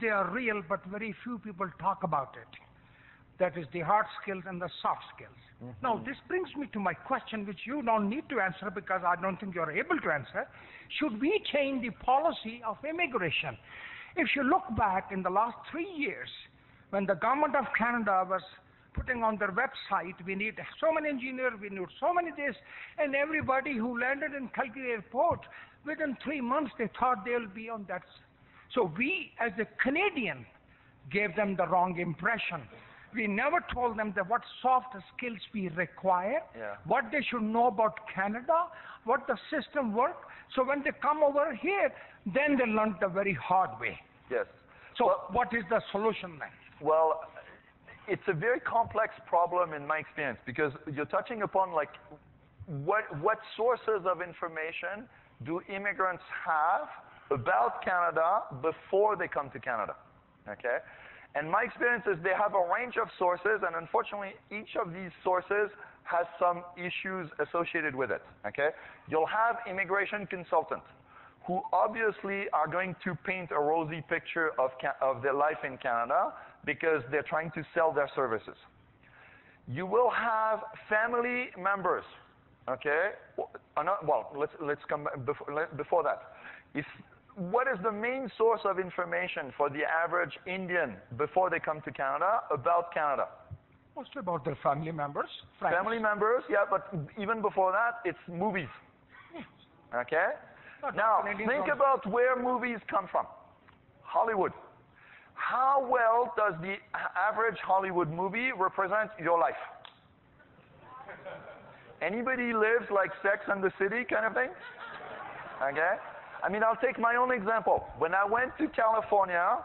they are real, but very few people talk about it. That is the hard skills and the soft skills. Mm-hmm. Now, this brings me to my question, which you don't need to answer because I don't think you're able to answer. Should we change the policy of immigration? If you look back in the last 3 years, when the government of Canada was putting on their website, we need so many engineers, we need so many this, and everybody who landed in Calgary airport, within 3 months, they thought they'll be on that. So we, as a Canadian, gave them the wrong impression. We never told them that what soft skills we require, what they should know about Canada, what the system works. So when they come over here, then they learn the very hard way. Yes. So what is the solution then? Well, it's a very complex problem in my experience, because you're touching upon like what sources of information do immigrants have about Canada before they come to Canada, okay? And my experience is they have a range of sources, and unfortunately, each of these sources has some issues associated with it, okay? You'll have immigration consultants who obviously are going to paint a rosy picture of their life in Canada because they're trying to sell their services. You will have family members, okay? Well, let's come back before that. What is the main source of information for the average Indian before they come to Canada about Canada? Mostly about their family members, friends. Family members, yeah, but even before that, it's movies. Okay? Now, think about where movies come from. Hollywood. How well does the average Hollywood movie represent your life? Anybody lives like Sex and the City kind of thing? Okay? I mean, I'll take my own example. When I went to California,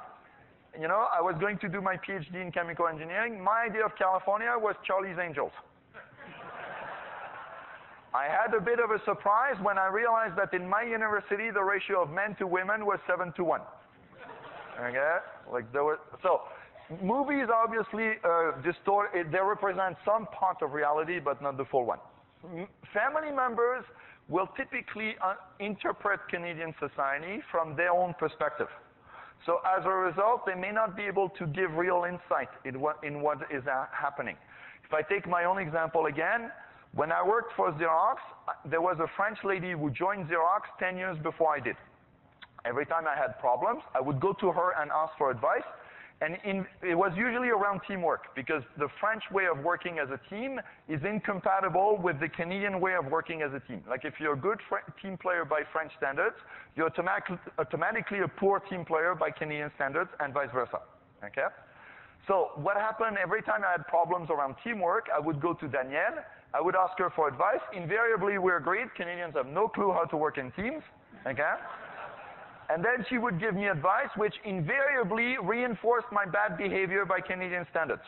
you know, I was going to do my PhD in chemical engineering. My idea of California was Charlie's Angels. I had a bit of a surprise when I realized that in my university, the ratio of men to women was 7-to-1. Okay? Like there was, so movies obviously distort, they represent some part of reality, but not the full one. Family members will typically interpret Canadian society from their own perspective. So as a result, they may not be able to give real insight in what is happening. If I take my own example again, when I worked for Xerox, there was a French lady who joined Xerox 10 years before I did. Every time I had problems, I would go to her and ask for advice. And it was usually around teamwork, because the French way of working as a team is incompatible with the Canadian way of working as a team. Like if you're a good team player by French standards, you're automatically a poor team player by Canadian standards, and vice versa. Okay? So what happened every time I had problems around teamwork, I would go to Danielle, I would ask her for advice. Invariably, we agreed. Canadians have no clue how to work in teams. Okay? And then she would give me advice, which invariably reinforced my bad behavior by Canadian standards.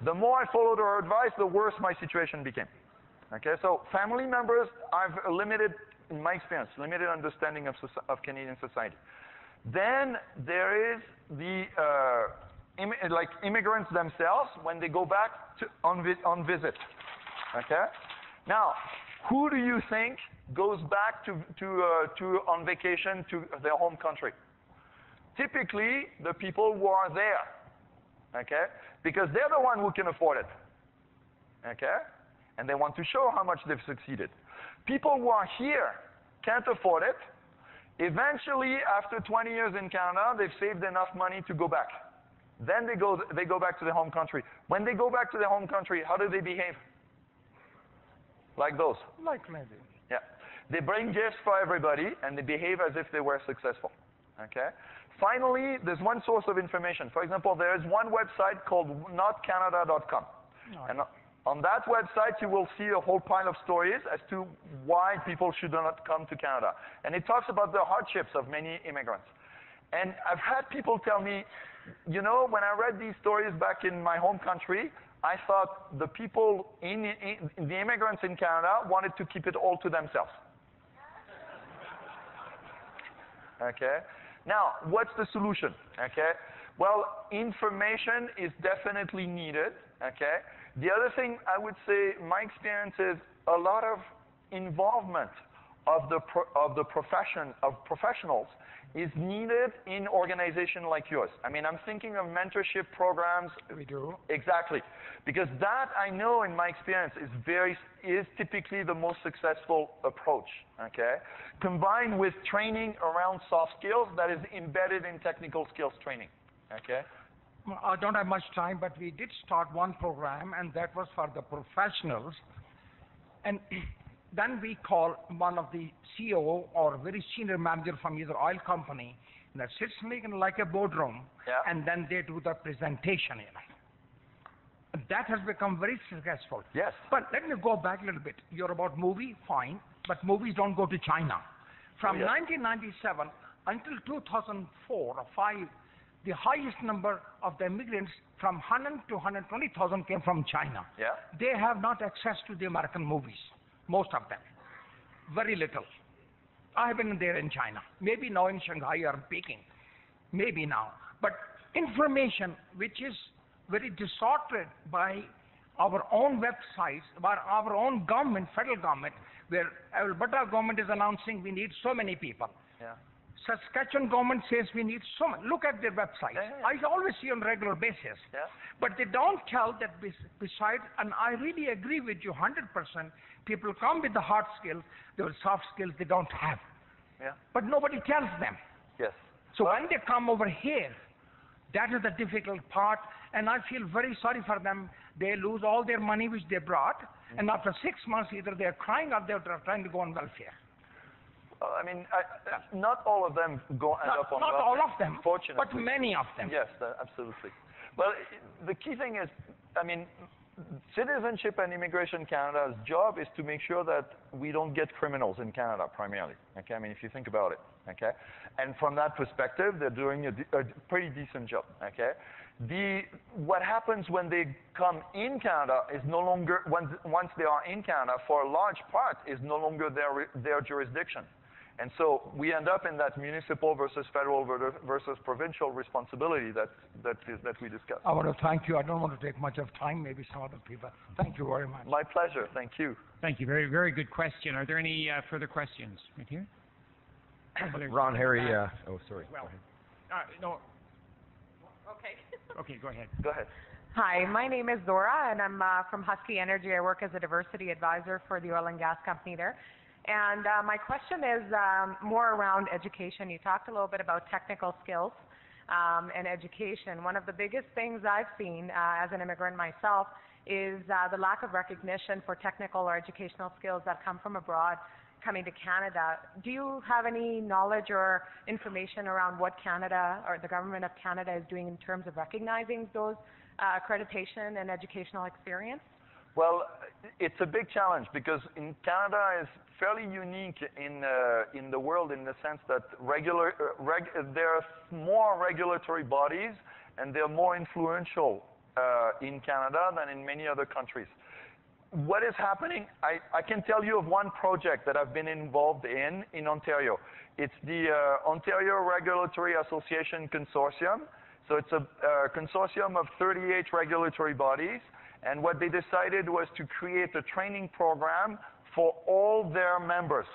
The more I followed her advice, the worse my situation became. Okay, so family members have a limited, in my experience, limited understanding of Canadian society. Then there is the immigrants themselves when they go back on visit. Okay, now who do you think goes back on vacation to their home country? Typically, the people who are there, okay? Because they're the one who can afford it, okay? And they want to show how much they've succeeded. People who are here can't afford it. Eventually, after 20 years in Canada, they've saved enough money to go back. Then they go back to their home country. When they go back to their home country, how do they behave? Like those. Like maybe. Yeah. They bring gifts for everybody, and they behave as if they were successful. Okay? Finally, there's one source of information. For example, there is one website called notcanada.com. And on that website, you will see a whole pile of stories as to why people should not come to Canada. And it talks about the hardships of many immigrants. And I've had people tell me, you know, when I read these stories back in my home country, I thought the people, the immigrants in Canada wanted to keep it all to themselves. Okay? Now, what's the solution? Okay? Well, information is definitely needed. Okay? The other thing I would say, my experience is a lot of involvement of the professionals is needed in organizations like yours. I mean, I'm thinking of mentorship programs. We do. Exactly. Because that, I know in my experience, is typically the most successful approach, okay? Combined with training around soft skills that is embedded in technical skills training, okay? I don't have much time, but we did start one program, and that was for the professionals. And then we call one of the CEO or very senior manager from either oil company that sits like a boardroom, yeah. And then they do the presentation, you know. That has become very successful. Yes. But let me go back a little bit. You're about movie, fine, but movies don't go to China. From 1997 until 2004 or 5, the highest number of the immigrants from 100 to 120,000 came from China. Yeah. They have not access to the American movies, most of them. Very little. I have been there in China, maybe now in Shanghai or Peking, maybe now. But information which is very distorted by our own websites, by our own government, federal government, where Alberta government is announcing we need so many people. Yeah. Saskatchewan government says we need so much. Look at their website. Yeah. I always see on a regular basis. Yeah. But they don't tell that besides, and I really agree with you 100%, people come with the hard skills, the soft skills they don't have. Yeah. But nobody tells them. Yes. So when they come over here, that is the difficult part, and I feel very sorry for them. They lose all their money which they brought, and after 6 months, either they're crying or they're trying to go on welfare. Well, I mean, not all of them end up on Not welfare, all of them, fortunately. but many of them. Yes, absolutely. Well, the key thing is, I mean, Citizenship and Immigration Canada's job is to make sure that we don't get criminals in Canada primarily. Okay, I mean, if you think about it. Okay, and from that perspective, they're doing a pretty decent job. Okay, what happens when they come in Canada is no longer once they are in Canada for a large part is no longer their jurisdiction. And so we end up in that municipal versus federal versus provincial responsibility that we discussed. I want to thank you. I don't want to take much of time, maybe some other people. Thank you very much. My pleasure. Thank you. Thank you. Very, very good question. Are there any further questions right here? Ron, Harry, oh, sorry. Well, no. Okay, go ahead. Go ahead. Hi, my name is Zora, and I'm from Husky Energy. I work as a diversity advisor for the oil and gas company there. And my question is more around education. You talked a little bit about technical skills and education. One of the biggest things I've seen as an immigrant myself is the lack of recognition for technical or educational skills that come from abroad coming to Canada. Do you have any knowledge or information around what Canada or the government of Canada is doing in terms of recognizing those accreditation and educational experience? Well, it's a big challenge because in Canada is fairly unique in the world in the sense that there are more regulatory bodies and they're more influential in Canada than in many other countries. What is happening, I can tell you of one project that I've been involved in Ontario. It's the Ontario Regulatory Association Consortium. So it's a consortium of 38 regulatory bodies. And what they decided was to create a training program for all their members.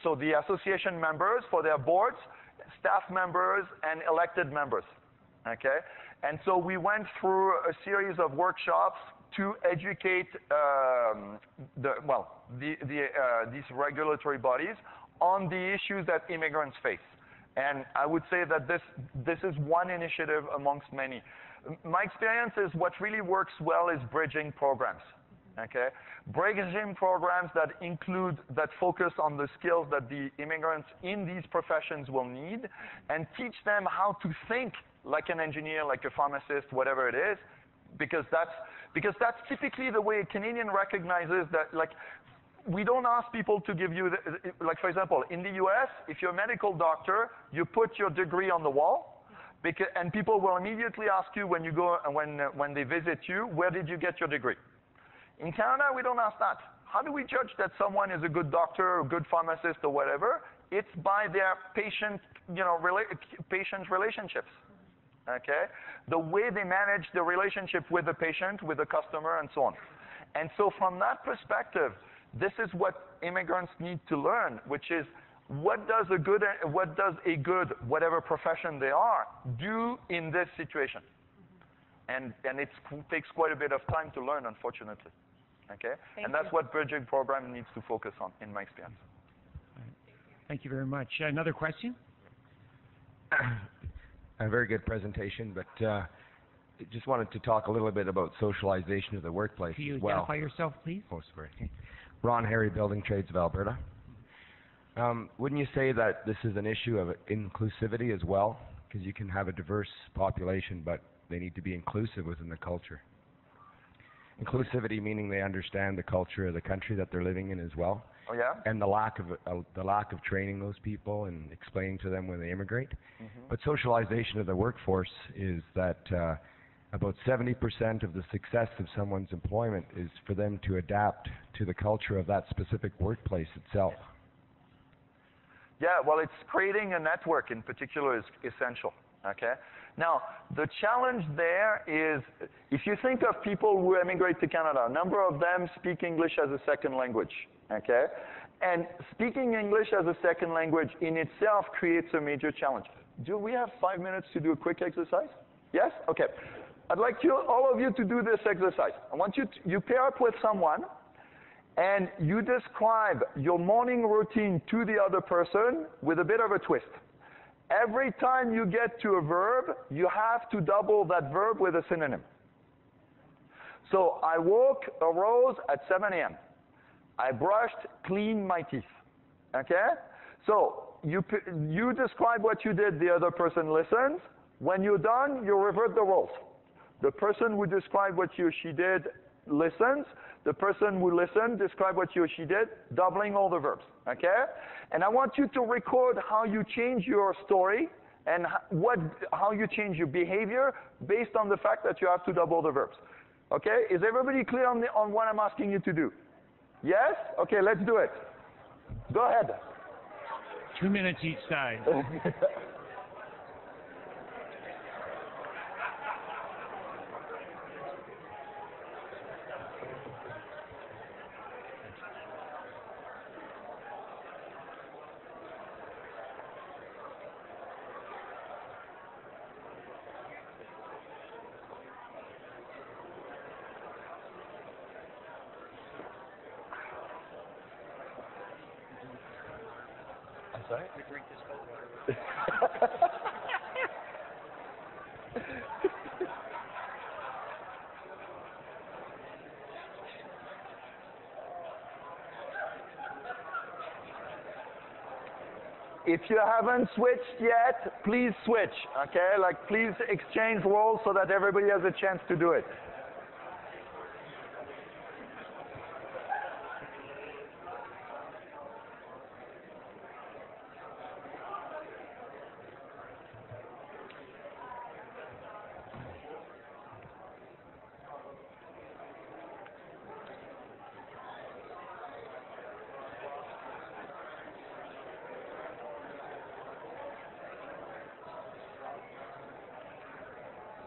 So the association members for their boards, staff members, and elected members. Okay? And so we went through a series of workshops to educate these regulatory bodies on the issues that immigrants face. And I would say that this is one initiative amongst many. My experience is what really works well is bridging programs. Okay, bridging programs that focus on the skills that the immigrants in these professions will need, and teach them how to think like an engineer, like a pharmacist, whatever it is, because that's typically the way a Canadian recognizes that. Like, we don't ask people to give you, like for example, in the U.S., if you're a medical doctor, you put your degree on the wall, and people will immediately ask you when you go when they visit you, where did you get your degree? In Canada, we don't ask that. How do we judge that someone is a good doctor or a good pharmacist or whatever? It's by their patient relationships. Okay, the way they manage the relationship with the patient, with the customer, and so on. And so, from that perspective, this is what immigrants need to learn, which is what does a good, whatever profession they are, do in this situation? And it takes quite a bit of time to learn, unfortunately. Okay? And that's what bridging program needs to focus on, in my experience. Thank you very much. Another question? A very good presentation, but just wanted to talk a little bit about socialization of the workplace Can you as well. identify yourself, please? Oh, sorry. Ron, Harry, Building Trades of Alberta. Wouldn't you say that this is an issue of inclusivity as well? Because you can have a diverse population, but they need to be inclusive within the culture. Inclusivity meaning they understand the culture of the country that they're living in as well, Oh, yeah? and the lack of training those people and explaining to them when they immigrate. But socialization of the workforce is that about 70% of the success of someone's employment is for them to adapt to the culture of that specific workplace itself. Yeah, well, it's creating a network in particular is essential, okay? Now, the challenge there is, if you think of people who emigrate to Canada, a number of them speak English as a second language, okay? And speaking English as a second language in itself creates a major challenge. Do we have 5 minutes to do a quick exercise? Yes? Okay. I'd like all of you to do this exercise. I want you pair up with someone, and you describe your morning routine to the other person with a bit of a twist. Every time you get to a verb, you have to double that verb with a synonym. So I arose at 7 a.m. I brushed, cleaned my teeth. Okay? So you describe what you did, the other person listens. When you're done, you revert the roles. The person who described what he or she did listens. The person who listened describe what he or she did, doubling all the verbs. Okay? And I want you to record how you change your story and how you change your behavior based on the fact that you have to double the verbs. Okay? Is everybody clear on what I'm asking you to do? Yes? Okay, let's do it. Go ahead. 2 minutes each side. Sorry? If you haven't switched yet, please switch, okay? Like, please exchange roles so that everybody has a chance to do it.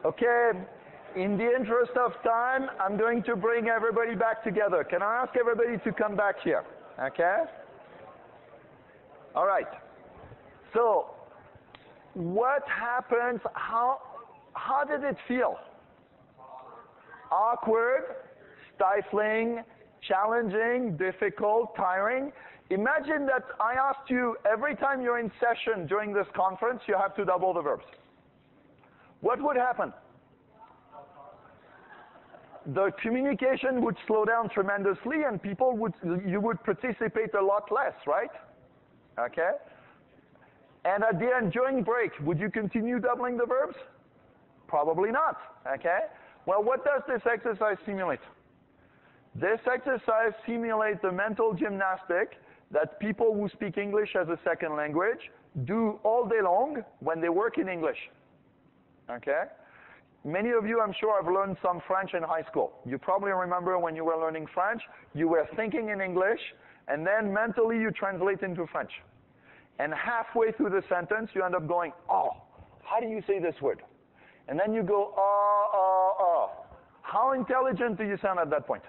Okay, in the interest of time, I'm going to bring everybody back together. Can I ask everybody to come back here? Okay? All right. So, what happens? How did it feel? Awkward, stifling, challenging, difficult, tiring? Imagine that I asked you every time you're in session during this conference, you have to double the verbs. What would happen? The communication would slow down tremendously, and you would participate a lot less, right? Okay? And at the end, during break, would you continue doubling the verbs? Probably not, okay? Well, what does this exercise simulate? This exercise simulates the mental gymnastic that people who speak English as a second language do all day long when they work in English. Okay? Many of you, I'm sure, have learned some French in high school. You probably remember when you were learning French, you were thinking in English, and then mentally you translate into French. And halfway through the sentence, you end up going, oh, how do you say this word? And then you go, How intelligent do you sound at that point?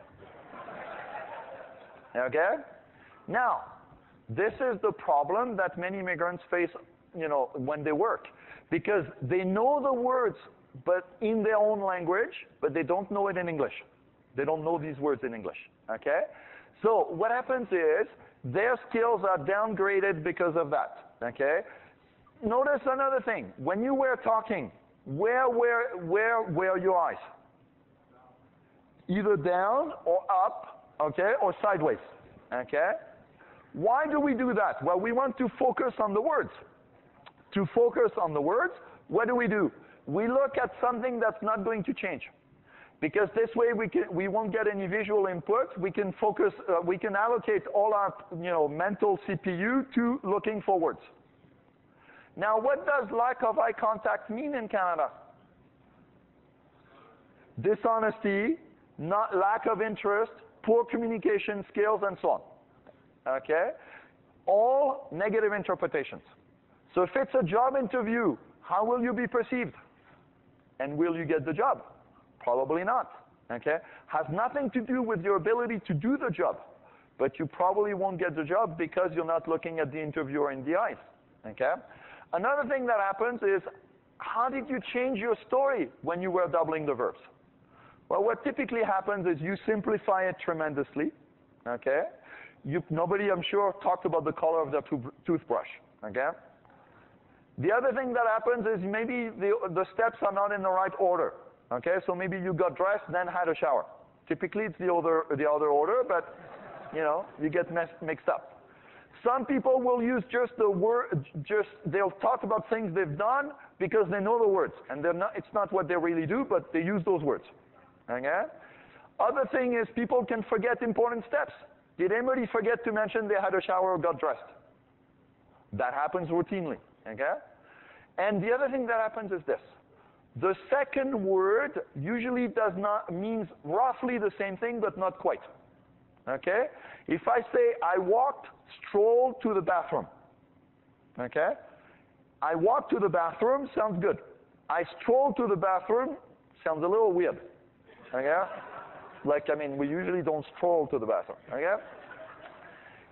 Okay? Now, this is the problem that many immigrants face, when they work. Because they know the words, but in their own language, but they don't know it in English. They don't know these words in English, okay? So what happens is their skills are downgraded because of that, okay? Notice another thing. When you were talking, where were your eyes? Either down or up, okay, or sideways, okay? Why do we do that? Well, we want to focus on the words. To focus on the words, what do? We look at something that's not going to change. because this way we won't get any visual input. We can focus, we can allocate all our mental CPU to looking forwards. Now, what does lack of eye contact mean in Canada? Dishonesty, lack of interest, poor communication skills, and so on. Okay? All negative interpretations. So if it's a job interview, how will you be perceived? And will you get the job? Probably not. Okay? Has nothing to do with your ability to do the job, but you probably won't get the job because you're not looking at the interviewer in the eyes. Okay? Another thing that happens is, how did you change your story when you were doubling the verbs? Well, what typically happens is you simplify it tremendously. Okay? Nobody, I'm sure, talked about the color of their toothbrush. Okay? The other thing that happens is maybe the steps are not in the right order. Okay? So maybe you got dressed, then had a shower. Typically, it's the other order, but you get mixed up. Some people will use just the word, they'll talk about things they've done because they know the words, and it's not what they really do, but they use those words. Okay? Other thing is people can forget important steps. Did anybody forget to mention they had a shower or got dressed? That happens routinely. Okay? And the other thing that happens is this. The second word usually means roughly the same thing, but not quite. Okay? If I say, I strolled to the bathroom. Okay? I walked to the bathroom sounds good. I strolled to the bathroom sounds a little weird. Okay? We usually don't stroll to the bathroom. Okay?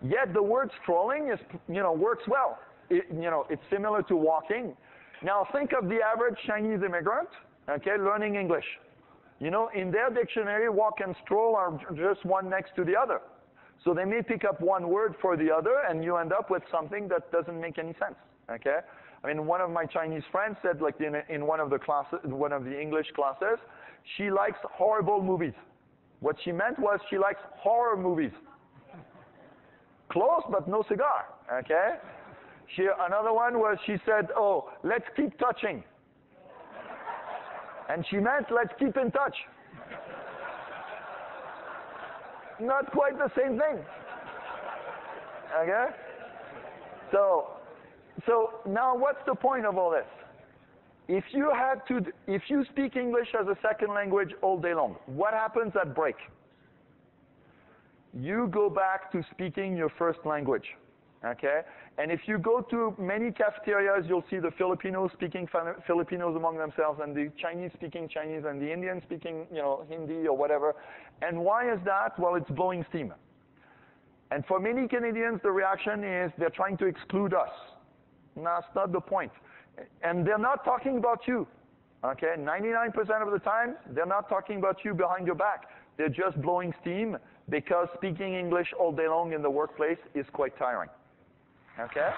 Yet the word strolling works well. It's similar to walking. Now think of the average Chinese immigrant, okay, learning English. In their dictionary, walk and stroll are just one next to the other. So they may pick up one word for the other, and you end up with something that doesn't make any sense. Okay? One of my Chinese friends said, in one of the English classes, she likes horrible movies. What she meant was she likes horror movies. Close, but no cigar. Okay? Another one was she said, oh, let's keep touching. And she meant let's keep in touch. Not quite the same thing. Okay? So now what's the point of all this? If you speak English as a second language all day long, what happens at break? You go back to speaking your first language. Okay? And if you go to many cafeterias, you'll see the Filipinos speaking Filipinos among themselves, and the Chinese speaking Chinese, and the Indians speaking, Hindi or whatever. And why is that? Well, it's blowing steam. And for many Canadians, the reaction is they're trying to exclude us. No, that's not the point. And they're not talking about you. Okay? 99% of the time, they're not talking about you behind your back. They're just blowing steam because speaking English all day long in the workplace is quite tiring. Okay?